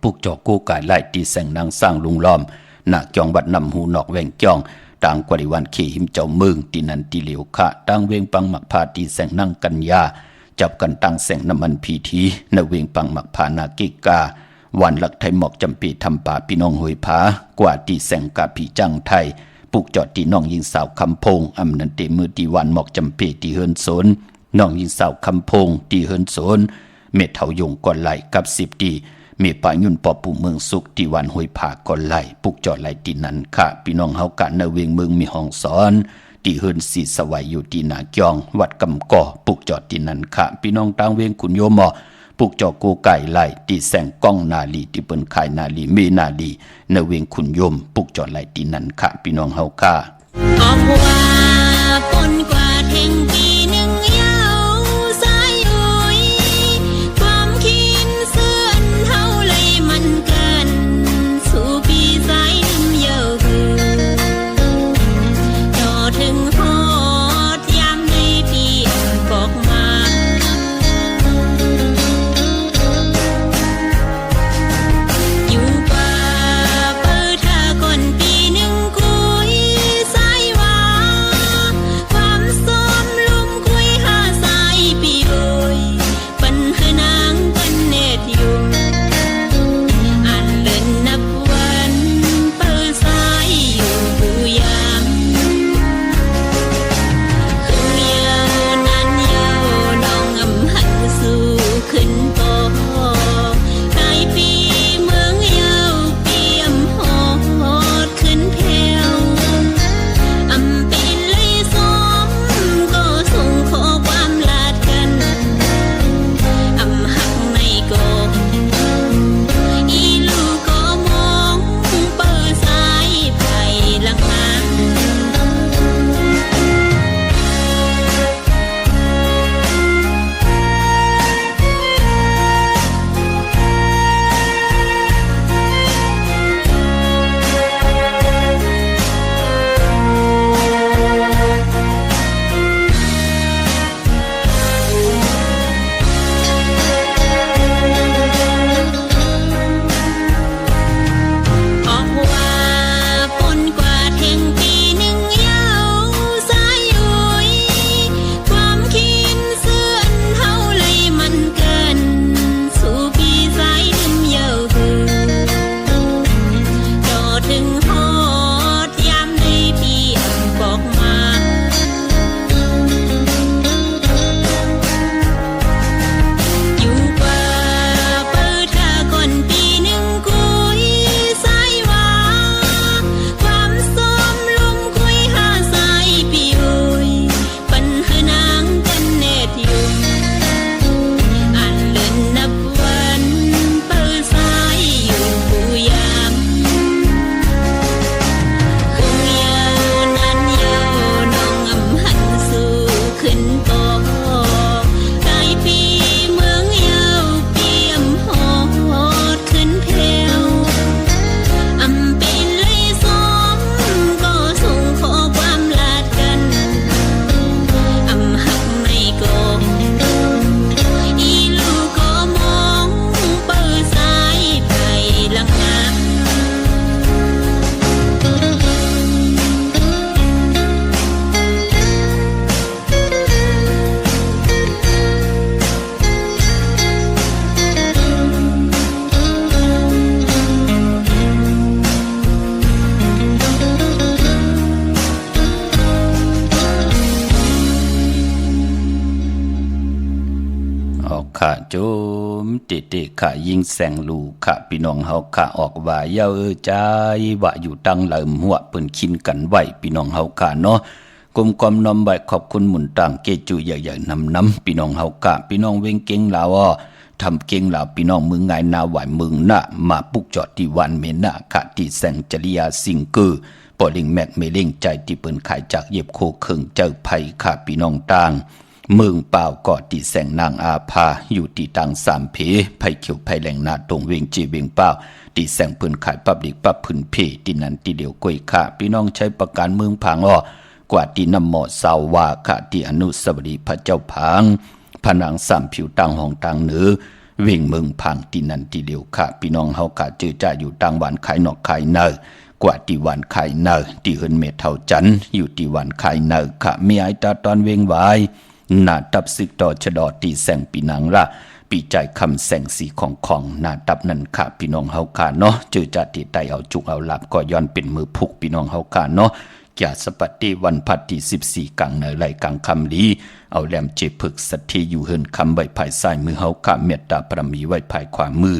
ปลูกจอกกู้กายไล่ตีแสงนางสร้างลุงล้อมหนักจองวัดนำหูนอกแหวงจ้องต่างกว่าวันขี่หิมเจ้าเมืองตีนันตีเหลียวค่ะต่างเวงปังหมักพาตีแสงนั่งกัญญาจับกันตั้งแสงน้ำมันพีทีนเวงปังหมักพานากิกาวันหลักไทยหมอกจำปีทำป่าพี่น้องหวยผากว่าตีแสงกาผีจังไทยปลูกจอดตีน้องยิงสาวคำพงอำนันเตมือตีวันหมอกจำปีตีเฮินโซนน้องยิงสาวคำพงตีเฮินโซนเม็ดเถายงก่อนไหลกับ10ตีเมปายุ่นปอปูเมืองสุขตีวันหวยผาก่อนไหลปลูกจอดไหลตีนั้นค่ะพี่น้องเฮากันในเวงเมืองมีห้องสอนตีเฮินสีสวัยอยู่ตีนาจองวัดกำก่อปลูกจอดตีนั้นค่ะพี่น้องต่างเวงขุนโยมปลูกจอกกูไก่ไล่ตีแสงก้องนาลีที่เปิ้นขายนาลีเมนาลีในเวงขุนยมปลูกจอดไล่ตีนั้นค่ะพี่น้องเฮาค่ะออกว่าปนกว่าเท่งปีหนึ่งยาวสายอุยความคิดเสื่อนเฮาเลยมันเกินสู่ปีสายลืมเยอะคือต่อถึงฮอดยามในปีบอกมาค่ะโจมติค่ะยิงแสงลูค่ะพี่น้องเฮาค่ะออกว่าเย้าใจว่าอยู่ตั้งเหลิมหัวเปิ้นคินกันไว้พี่น้องเฮาค่ะเนาะกลมกอมนอมไว้ขอบคุณหมุนต่างเกจุใหญ่ๆน้ำพี่น้องเฮาค่ะพี่น้องเวงเก่งลาวทำเก่งลาวพี่น้องมึงไงนาไหวมึงน่ะมาปุกจอดที่วันเมน่ะค่ะที่แสงจริยาสิงกือปอลิงแมกเมลิงใจที่เปิ้นขายจากเย็บโคเคิงเจ้าไผค่ะพี่น้องต่าง เมืองเปล่าก่อตีแสงนางอาภาอยู่ตีตังสามเพไผ่เขียวไผ่แหลงนาตรงเวงจีเวงเปล่าตีแสงปืนขายปับดิกปับพื้นเพตีนันตีเดียวกวยค่ะพี่น้องใช้ประการเมืองพังอ้อกว่าตีนำหมอสาวาค่ะตีอนุสาวรีย์พระเจ้าพังผนังสามผิวตังห้องตังเหนือเวงเมืองพังตีนันตีเดียวค่ะพี่น้องเฮากะเจอจ่าอยู่ตังหวานขายนอกขายเนอกว่าตีวันขายเนอตีเฮินเมเท่าจันอยู่ตีวันขายเนอค่ะมีไอตาตอนเวงไว้หน้าตับซึกต่อชะดอตีแสงปีนังละปีใจคำแสงสีของหน้าตับนั่นค่ะพี่น้องเฮาค่ะเนาะเจอจัดตีไตเอาจุกเอาหลับก็ย้อนเป็นมือผูกพี่น้องเฮาค่ะเนาะอย่าสปัตติวันพัดที่14กังในไหลกังคำลีเอาแหลมเจพึกสัตทีอยู่เฮินคำไว้ภายซ้ายมือเฮาค่ะเมตตาปรมีไว้ภายขวามือ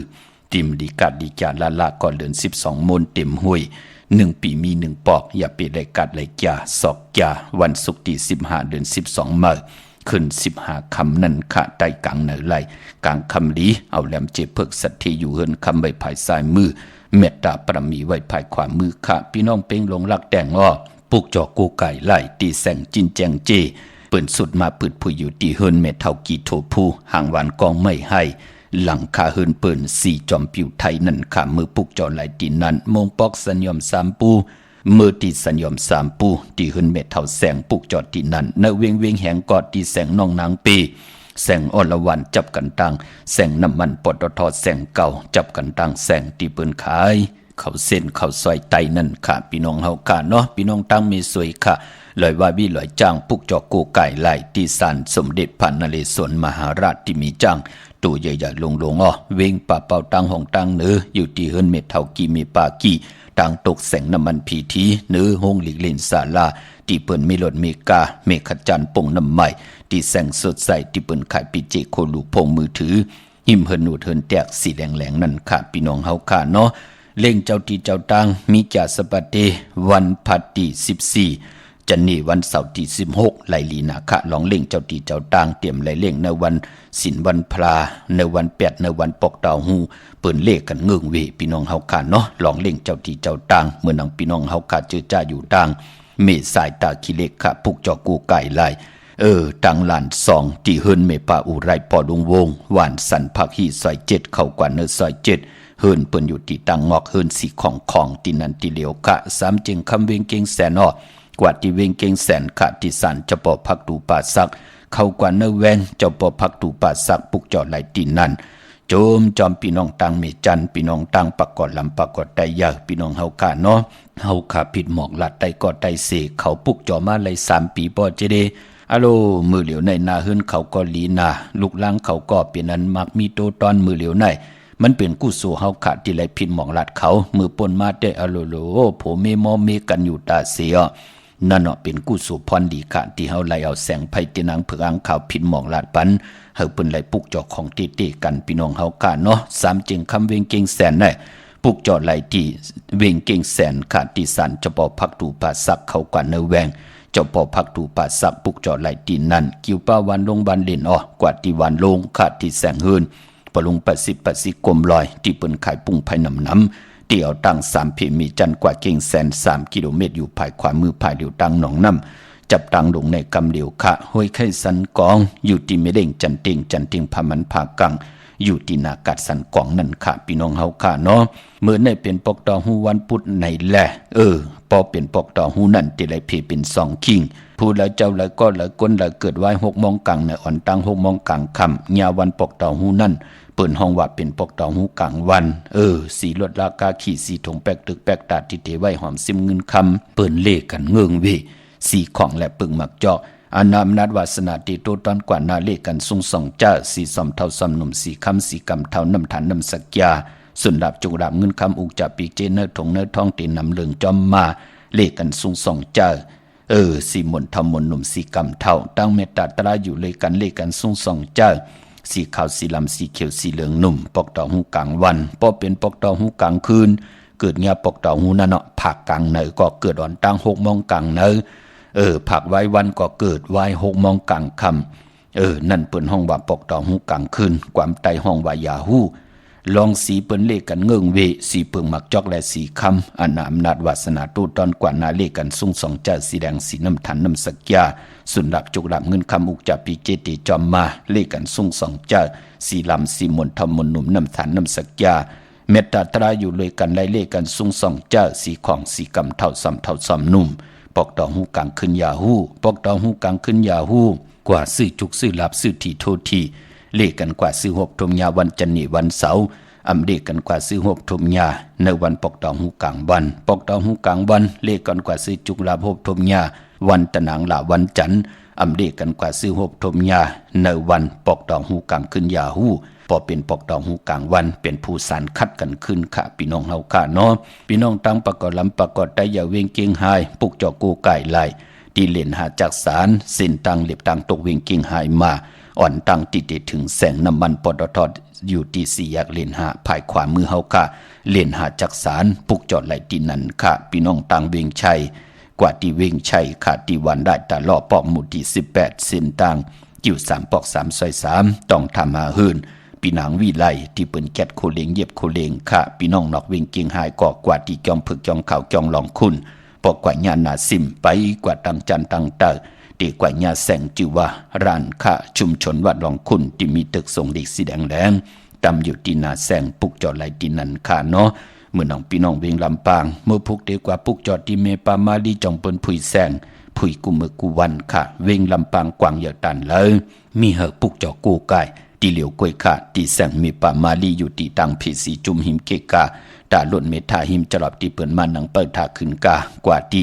ติมดีกัดดีจาละก่อนเดือน12มนเต็มห้วย1 ปีมี1ปอกอย่าเปได้กัดไหลจาศอกจาวันศุกร์ที่15เดือน12มื้อขึ้น15คำนั่นค่ะใต้กลางเหนือไหลกลางคำลีเอาแหลมเจพึกสัตทีอยู่เฮินคำไว้ภายซ้ายมือเมตตาปรมีไว้ภายขวามือค่ะพี่น้องเป้งลงลักแดงอ้อปลูกจอกูไก่ไล่ตีแสงจินแจงเจเปิ่นสุดมาปืดผู้อยู่ตีเฮินเมเท่ากีโถผู้ห่างหวานกองไม่ให้หลังคาเฮินเปิ่น4จอมปิวไทยนั่นค่ะมือปลูกจอไหลตีนั้นมงปอกสัญญอม3ปูมือตีสัญญอม3ปูตีเฮินเมเท่าแสงปลูกจอตีนั้นเนเวงแหงกอดตีแสงน้องนางปีแสงอรวันจับกันตังแสงน้ำมันปตทแสงเก่าจับกันตังแสงตีเปิ่นขายเขาเส้นเขาซอยไตนั่นค่ะพี่น้องเฮาค่ะเนาะพี่น้องตั้งมีสวยค่ะลอยว่าวิลอยจ้างปุกจอกกูไก่ไหลที่ศาลสมเด็จพระนเรศวรมหาราชที่มีจ้างตัวใหญ่ๆลงอ้อเวงป่าเป่าตังห้องตังเหนืออยู่ที่เฮิรนเม็ดเท่ากีมีปากีตังตกแสงน้ำมันพีทีเหนือห้องหลีกเล่นศาลาที่เปิ้นมีรถเมกาเมฆจันทร์ป่งน้ำใหม่ที่แสงสดใสที่เปิ้นขายปีเจโคลูพงมือถือหิมเฮิรนูเทินแตกสีแหลงๆนั่นค่ะพี่น้องเฮาค่ะเนาะเล่งเจ้าที่เจ้าตังมีจ่าสปะเตวันพัดที่14จันนี่วันเสาร์ที่16ไหลลีนาคะลองเล่งเจ้าที่เจ้าตังเตรียมไหลเล่งในวันศีลวันพลาในวัน8ในวันปอกดาวฮูเปิ้นเลขกันเงื่งเวพี่น้องเฮาค่ะเนาะลองเล่งเจ้าที่เจ้าตังเมื่อนังพี่น้องเฮาค่ะเจอจ้าอยู่ตังเมสายตาขี้เล็กค่ะปุกจอกูไก่ไหลตังหลาน2ที่เฮิรนเมปาอุไรปอดงวงหวานสันผักฮีซอย7เข้ากว่าเนซอย7เฮิรนเปิ้นอยู่ที่ตังงอกเฮิรนสีของที่นันที่เหลียวกะ3จึงคำเวงเก่งแสนกว่าที่เวงเก่งแสนค่ะที่สันจะปอพักดูป่าซักเข้ากว่าเนแวงจะปอพักดูป่าซักปุกจอไหลตีนันโจมจอมพี่น้องตังเมจันพี่น้องตังปากกอดลำปากกอดไตยาพี่น้องเฮาค่ะเนาะเฮาค่ะผิดหมอกลัดไตกอดไตเสเขาปุกจอมาเลย3ปีบ่เจเดอะโลมือเหลียวในนาเฮิรนเขาก็ลีนาลูกล้างเขาก็เปลี่ยนนั้นมักมีโตตอนมือเหลียวในมันเป็นกู้สู่เฮาขาดที่ไรผิดหมองลัดเขามือปนมาได้อะโลโลโผเมมอเมกันอยู่ตาเสียนั่นเนาะเป็นกู้สู่พรดีค่ะที่เฮาไล่เอาแสงไผตินังเผืองข่าวผิดหมองลัดปันเฮาเปิ้นไล่ปุกจอกของติกันพี่น้องเฮาค่ะเนาะ3จึงคำเวงเก่งแสนได้ปุกจอไหลที่เวงเก่งแสนขาดที่สันจะปอพักดูป่าซักเขากว่าเนแวงเจ้าปอพักดูป่าซักปุกจอไหลที่นั่นกิ้วป้าวันลงบันเล่นกว่าที่วันลงขาดที่แสงเฮิรนปลุง80กลมลอยที่เปิ้นขายปุ้งภายน้ำที่เอาตั้ง3เพมีจันกว่าเก่งแสน3กิโลเมตรอยู่ภายขวามือภายเดียวตั้งหนองน้ำจับตังลงในกำเดียวค่ะห้วยไข่สันกองอยู่ที่เมเด้งจันเต็งพามันผากังอยู่ที่นากัดสันกองนั่นค่ะพี่น้องเฮาค่ะเนาะเมื่อในเป็นปอกตอหูวันพุธในแลพอเป็นปอกตอหูนั่นที่ไรเพเป็น2คิงผู้ละเจ้าละก็ละก้นละเกิดไว้6 โมงกลางในอ่อนตั้ง6 โมงกลางค่ำยาวันปอกตอหูนั่นเปิ่นห้องว่าเป็นปอกตอหูกลางวันสีลดราคาขี่สีถงแปกตึกแปกตาดที่เทไว้หอมซิมเงินคำเปิ่นเลขกันเงื่งเวสีของและปึงหมักจอกอานามนัดวาสนาติโตตอนกว่านาเลกันทรงส่องจ้าสีสอมเท่าสอมหนุ่มสีคำสีกำเท่าน้ำฐานน้ำสักยาส่วนดาบจุกดาบเงินคำอุกจับปีเจเนอร์ถงเนอร์ท้องตีนำเหลืองจอมมาเลกันทรงส่องจ้าสีมนทำมนหนุ่มสีกำเท่าตั้งเมตตาตราอยู่เลยกันเลกันทรงส่องจ้าสีขาวสีลำสีเขียวสีเหลืองหนุ่มปอกตอหูกลางวันพอเป็นปอกตอหูกลางคืนเกิดเงียปอกตอหูนั่นเนาะผักกลางเนอก็เกิดอ่อนตั้ง6 โมงกลางเนอผักไว้วันก็เกิดไว้6 โมงกลางค่ำนั่นเปิ้นห้องว่าปอกตอหูกลางคืนความไตห้องว่ายาฮู้ ลองสีเปิ้นเลขกันเงิงเวสีเปิงมักจอกและสีคำอันอำนาจวาสนาตู้ตอนกว่านาเลขกันสุ่งสองเจ้าสีแดงสีน้ำทันน้ำสักยาสุนดับจุกดับเงินคำอุกจับปีเจติจอมมาเลขกันสุ่งสองเจ้าสีลำสีมนทมนหนุ่มน้ำทันน้ำสักยาเมตตาตราอยู่เลยกันไล่เลขกันสุ่งสองเจ้าสีของสีกำเท่าซ้ำนุ่มปอกดอกหูกลางขึ้นยาหูปอกดอกหูกลางขึ้นยาหูกว่าซื้อจุกซื้อลับซื้อทีโททีเลขกันกว่าซื้อหกทมยาวันจันทร์วันเสาร์อำเลขกันกว่าซื้อหกทมยาในวันปอกดอกหูกลางวันปอกดอกหูกลางวันเลขกันกว่าซื้อจุกลับหกทมยาวันตะนางหลาวันจันทร์อำเลขกันกว่าซื้อหกทมยาในวันปอกดอกหูกลางขึ้นยาหูพอเป็นปอกดอกหูกลางวันเป็นผู้สารคัดกันขึ้นค่ะพี่น้องเฮาค่ะเนาะพี่น้องตั้งประกอบลำประกอบได้อย่าเวงเกียงหายปุกจอกูไก่ไหลดีเล่นหาจากสารเส้นตังเล็บตังตกเวงเกียงหายมาอ่อนตังติดถึงแสงน้ำมันปตทอยู่ที่สี่แยกเลนหาภายขวามือเฮาค่ะเลนหาจากสารปุกจอดไหลตีนันค่ะพี่น้องตังเวงชัยกว่าที่เวงชัยค่ะที่วันได้ตาล่อปอกหมู่ที่18เส้นตังกิ่ว3ปอก3ซอย3ต้องทำหาหื่นพี่นางวิไลที่เปิ้นแกดโคเลงเย็บโคเลงค่ะพี่น้องนอกเวงเกียงหายก่อกว่าที่จอมผึกจอมข่าวจอมหลองคุณปอกกว่าญาณาซิมไปกว่าตังจันตังเตอตีกว่าญาแสงจือว่าร้านค่ะชุมชนวัดหลองคุณที่มีตึกส่งเด็กสีแดงแดงตำอยู่ที่นาแสงปุกจอดไหลดินนันค่ะเนาะเมื่อน้องพี่น้องเวงลำปางเมื่อพุกเด็กกว่าปุกจอดที่เมปามาลีจองเปิ้นผุยแสงผุยกุมือกูวันค่ะเวงลำปางกวางเหยาตันเลยมีเหอะปุกจอกูไก่ตีเหลียวกวยขาตีแสงมีป่ามาลีอยู่ตีตังผีสีจุมหิมเกกาตาล่นเมทาหิมจรอบตีเปิ่นมานังเปิดทาขึ้นกากว่าตี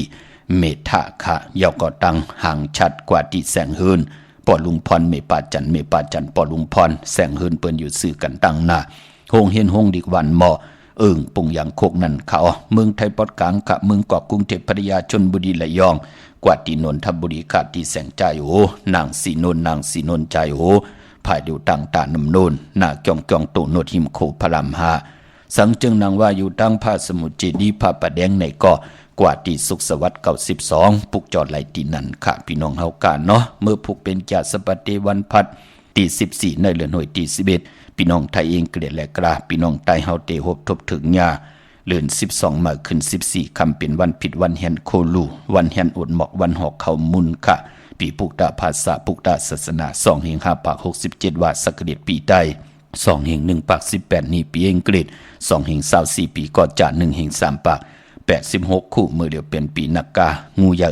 เมทาค่ะยาวก็ตังห่างชัดกว่าตีแสงเฮินปอลุงพรเมปาจันปอลุงพรแสงเฮินเปิ้นอยู่ซื้อกันตั้งหน้าโฮงเฮียนโฮงดิกวันหมอปุ่งอย่างโคกนั่นเขาเมืองไทยปอดกลางค่ะเมืองเกาะกรุงเทพพัทยาชลบุรีระยองกว่าตีนนทบุรีค่ะตีแสงใจโอนางสีนนใจโอภายเดียวต่างตานำโนนหน้าจองโตโนดหิมโคพลำหาสังจึงนางว่าอยู่ตั้งผ้าสมุทรเจดีผ้าประแดงในเกาะกว่าที่สุขสวัสดิ์92ปุกจอดไหลตีนันค่ะพี่น้องเฮากาเนาะเมื่อพุกเป็นจาสปฏิวันพัดตี14ในเรือนหน่วยตี11พี่น้องไทยเองเกลียดและกล้าพี่น้องไตเฮาเตหบทบถึงญาเลื่อน12มาขึ้น14คำเป็นวันผิดวันแฮนโคลูวันแฮนอดหมอกวันหอกเขามุนค่ะปีปุกตาภาษาปุกตาศาสนา2แห่ง5ปาก67ว่าสักเดชปีใต้2แห่ง1ปาก18นี่ปีอังกฤษ2แห่ง24ปีก็จะ1แห่ง3ปาก86คู่เมื่อเดียวเป็นปีนักกางูยา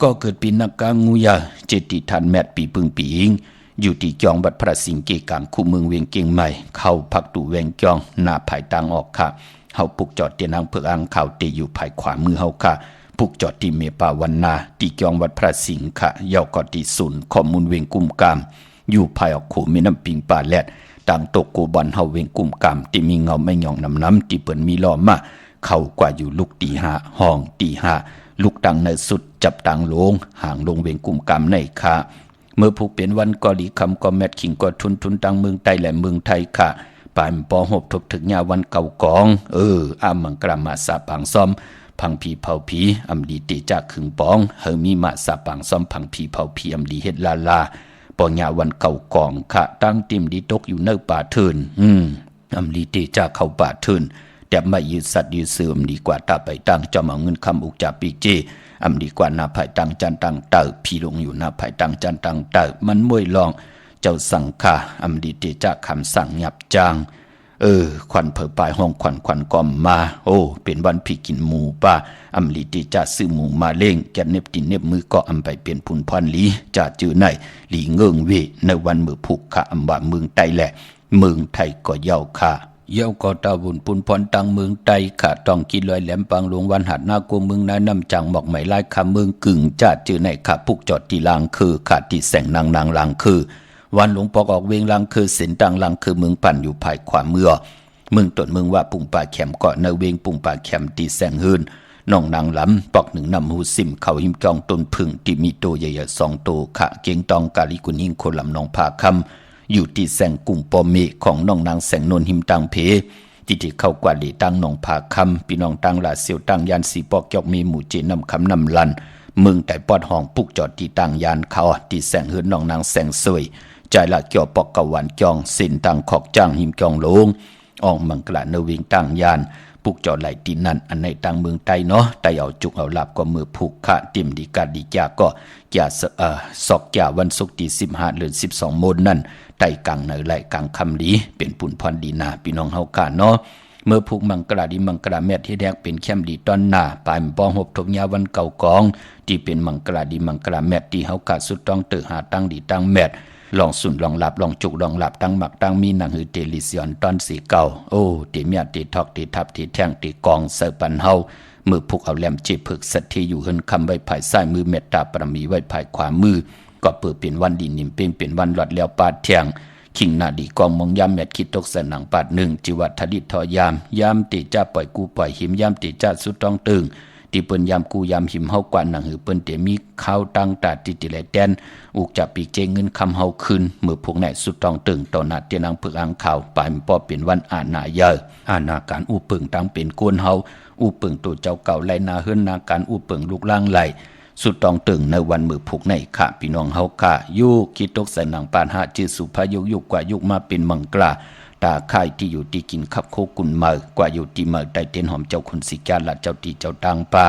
ก็เกิดปีนักกางูยาเจติทันแมตปีปึงปีอิงอยู่ที่จองบัดพระสิงห์เกกางคู่เมืองเวียงเกียงใหม่เข้าพักตู่แวงจองหน้าภายต่างออกค่ะเฮาปุกจอดเตียนางเผือกอ่างข่าวเตอยู่ภายขวามือเฮาค่ะปุกจอดที่เมปาวันนาที่จองวัดพระสิงห์ค่ะยาวกอที่ศูนย์ข้อมูลเวียงกุมกามอยู่ภายออกขู่แม่น้ำปิงป่าแลดต่างตกโกบอนเฮาเวียงกุมกามที่มีเงาไม่หย่องน้ำที่เปิ้นมีล้อมาเข้ากว่าอยู่ลูกตี5ห้องตี5ลูกตังในสุดจับตังลงห่างลงเวียงกุมกามในค่ะเมื่อผูกเป็นวันกอลีคำก็แมทขิงก็ทุนตังเมืองไทยและเมืองไทยค่ะปานปอหบทบถึงญาวันเก่ากองอามังกรามาสาปังซ้อมพังผีเผาผีอำดีเตจากขึงปองเฮมีมาสาปังซ้อมพังผีเผาผีอำดีเฮ็ดลาปอญาวันเก่ากองค่ะตั้งติมดีตกอยู่เนื้อป่าเทินอำดีเตจากเข้าป่าเทินแต่ไม่ยืดสัตว์ยืดเสื่อมดีกว่าตาไปตั้งจอมเอาเงินคำอุกจากปีเจอำดีกว่าหน้าภายตั้งจันตังเตอพี่ลงอยู่หน้าภายตั้งจันตังเตอมันมวยลองเจ้าสังฆาอำดีเตจากคำสั่งหยับจางควันเผอปลายห้องควันกอมมาเป็นวันพี่กินหมูป่าอำลีติจ่าซื้อหมูมาเล่งแกเน็บตินเน็บมือก็อำไปเปลี่ยนพุนพรลีจ่าจื้อในหลีเงิงเวในวันมือผูกค่ะอำว่าเมืองไตแหละเมืองไทยก็เย้าค่ะเย้าก็ตาบุญพุนพรตังเมืองไตค่ะต้องกินลอยแหลมปังหลวงวันหัดหน้ากูเมืองนายน้ำจังหมอกไหมลายค่ะเมืองกึ่งจ่าจื้อในค่ะผูกจอดที่ลางคือค่ะที่แสงนางลางคือวันหลวงปอกออกเวงลังคือเส้นตังลังคือเมืองปั่นอยู่ภายขวาเมืองต้นเมืองว่าปุ่งป่าแขมเกาะในเวงปุ่งป่าแขมตีแสงหืนน้องนางหลำปอกหนึ่งนำหูซิมเขาหิมจองต้นพึ่งที่มีโตใหญ่ๆ2 โตขะเกียงตองกาลิกุนิงคนลำนองผาคำอยู่ที่แสงกุ้งปอมเมของน้องนางแสงนนหิมตังเพที่เข้ากว่าหลีตั้งน้องผาคำพี่น้องตั้งลาเสียวตั้งยานสีปอกยอกมีหมู่เจนำคำนำลันเมืองแต่ปอดห้องปุกจอดที่ตั้งยานเขาที่แสงหืนน้องนางแสงสวยใจละเกี่ยวปอกกะวันจองสินตังขอกจ้างหิมจองลง ออกมังกลาเนวิงตั้งยานปุกจอไหลตีนั่นอันในตังเมืองไต้เนาะไต้เอาจุกเอาหลับก็มือผูกขาติมดีกาดีจาก็อย่าสอกอย่าวันศุกร์ที่15 เดือน 12 โมงนั่นไต้กลางในไหลกลางคำลีเป็นปุ่นพรดีนาพี่น้องเฮากาเนาะเมื่อผูกมังกราดีมังกราแมทที่แรกเป็นแคมดีตอนหน้าปลายปองหบทบยาวันเก่ากองที่เป็นมังกราดีมังกราแมทที่เฮากาสุดต้องเตอหาตั้งดีตั้งแมทลองสุนลองหลับลองจุกลองหลับตั้งหมักตั้งมีหนังหือเตลิเซียนตอนสีเก่าโอ้ตีเมียตีทอกตีทับตีแท่งตีกองเสือปันเฮามือผูกเอาแหลมจีผึกสัตที่อยู่เฮินคำไว้ภายซ้ายมือเมตตาปรมีไว้ภายขวามือก็เปิดเป็นวันดีนิ่มเป็นวันหลอดแล้วปาดแทงขิงนาดีกองมองยามแมทคิดตกสนังปาดหนึ่งจิวัดทดิตทอยามติจ้าปล่อยกูปล่อยหิมยามติจ้าสุดต้องตึงที่เปิ้นยามกูยามหิมเฮากว่าหนังหือเปิ้นเตมีข้าวตั้งตาติติแลแดนอุกจับปีเจเงินคำเฮาคืนมือพวกไหนสุดต้องตึงต่อหน้าเตียนังพึกอังข่าวปลายมันป้อเป็นวันอาณาเยอะอาณาการอูปึงตั้งเป็นกวนเฮาอูปึงตัวเจ้าเก่าไลนาเฮิรนนาการอูปึงลูกล่างไหลสุดต้องตึงในวันมือผูกในค่ะพี่น้องเฮาค่ะยุคิดตกใส่หนังปานหาจือสุภายุกกว่ายุกมาเป็นมังกราตาค่ายที่อยู่ที่กินขับโคกุนเมอกว่าอยู่ที่เมอได้เต้นหอมเจ้าคนสิกาละเจ้าตีเจ้าตังปา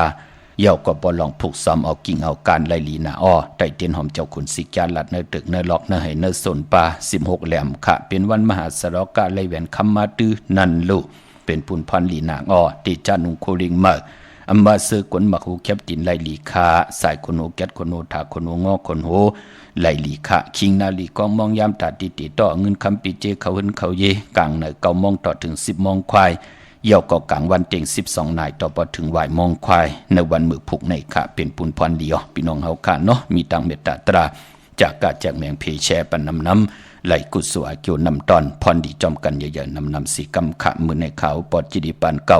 เย่าก็บ่ลองผูกซ้อมเอากิ่งเอาการไล่ลีนาอ้อได้เต้นหอมเจ้าคนสิกาละเนตึกเนล็อกเนให้เนสนปา16 แหลมค่ะเป็นวันมหาสรกาไล่แหวนคำมาตื้อนันลุเป็นปุนพันลีนาอ้อติจานุงโคลิงเมออัมมาซื้อกวนมักหูแคบตินไลลีคาสายคนโหแกดคนโหถาคนโหงอคนโหไลลีคาคิงนาลีกองมองยามตาติต่อเงินคำปีเจเขาหึนเขาเยกลางในเก้ามองต่อถึง10 มองควายเย่าก็กลางวันเต็ง12 นายต่อพอถึงวายมองควายในวันมือผูกในค่ะเป็นปุนพรเดียวพี่น้องเฮาค่ะเนาะมีตังเมตตาตราจากกาจากแมงเพแชปันน้ำไหลกุศลเกี่ยวนำตอนพรดีจอมกันใหญ่ๆนำสีกำขะมือในขาวปอดจิดิปานเก่า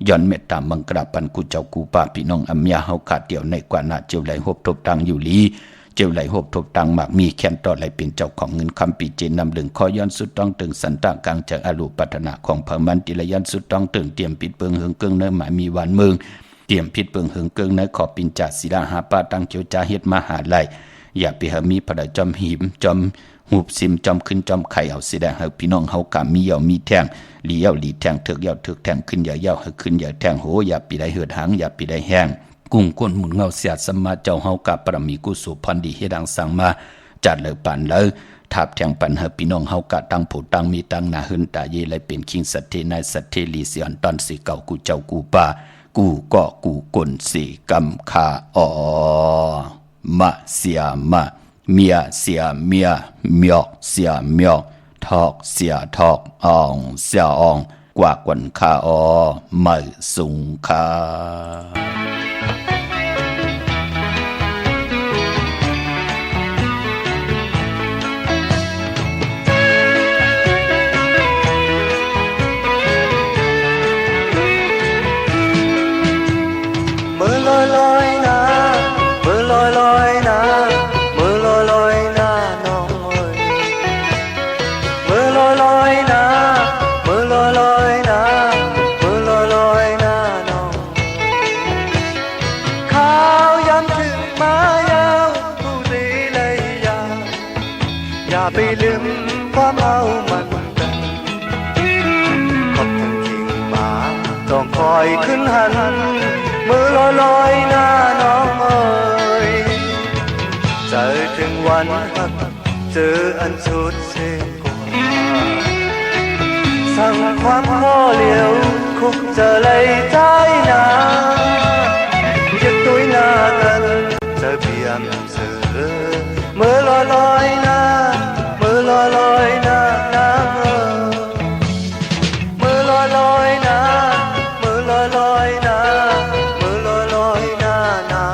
ย้อนเมตตามังกราปันกูเจ้ากูป้าพี่น้องอัมยาเฮาขาดเดี่ยวในกว่านาเจียวไหลหบทบตังอยู่ลีเจียวไหลหบทบตังมากมีแค้นต่อไหลเป็นเจ้าของเงินคำปีเจนำลึงขอย้อนสุดต้องตึงสันตากลางจากอรูปัฒนาของพมันติละยันสุดต้องตึงเตรียมปิดเปิงเฮืองเกิงเนื้อหมายมีวันเมืองเตรียมพิดเปิงเฮืองเกิงเนื้อขอปินจ่าศิลาหาป้าตั้งเจียวจ่าเฮ็ดมหาไลอย่าไปหามีพระจอมหิมจอมหูบซิมจอมขึ้นจอมไข่เอาสิได้ให้พี่น้องเฮากะมีเหยามีแทงหลีเหยาหลีแทงเถิกเหยาเถิกแทงขึ้นเหยาให้ขึ้นเหยาแทงโหอย่าปีได้เหือดหางอย่าปีได้แห้งกุ้งก้นหมุนเงาเสียดสมาเจ้าเฮากะปรมีกุศลพันดีเฮ็ดดังสั่งมาจัดเลยปานเลยทับแทงปันให้พี่น้องเฮากะตั้งผู้ตั้งมีตั้งหน้าหึนตาเยเลยเป็นคิงสัตเทนายสัตเทลีเสียนตอนสิเก่ากูเจ้ากูป้ากูก็กูกลสิกำคาอมาเสียมาเมียเสียเมียเมียกเสียเมียกทอกเสียทอกอ่องเสียอ่องกว่ากวนคาไม่สุงคาไปลืมความเอามันกันขอบทั้งคิงมาต้องคอยขึ้นหันมือลอยหน้าน้องเอ๋ยเจอถึงวันหักเจออันสุดเส้นกว่าสั่งความข้อเหลียวคุกเจอเลยใจหนาจะตุ้ยหน้ากันเจอเพียงเสือมือลอยหน้ามือลอยหน้าน้ำมือลอยหน้ามือลอยหน้ามือลอยหน้าน้ำ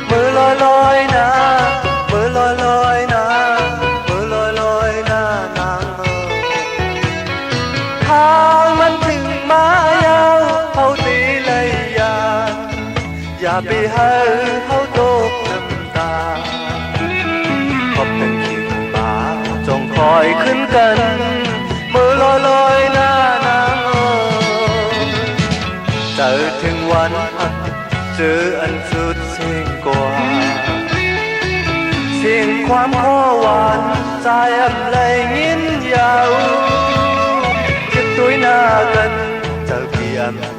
มือลอยหน้ามือลอยหน้ามือลอยหน้าน้ำทางมันถึงมายาวเขาตีเลยอย่าไปหาเขาโตกน้ำตาขอบเป็นคิงมาจงคอยขึ้นกันมือลอยหน้านางเจอถึงวันหักเจออันสุดเสียงกว่าเสียงความข้อหวานใจอับเลยยินยาว ม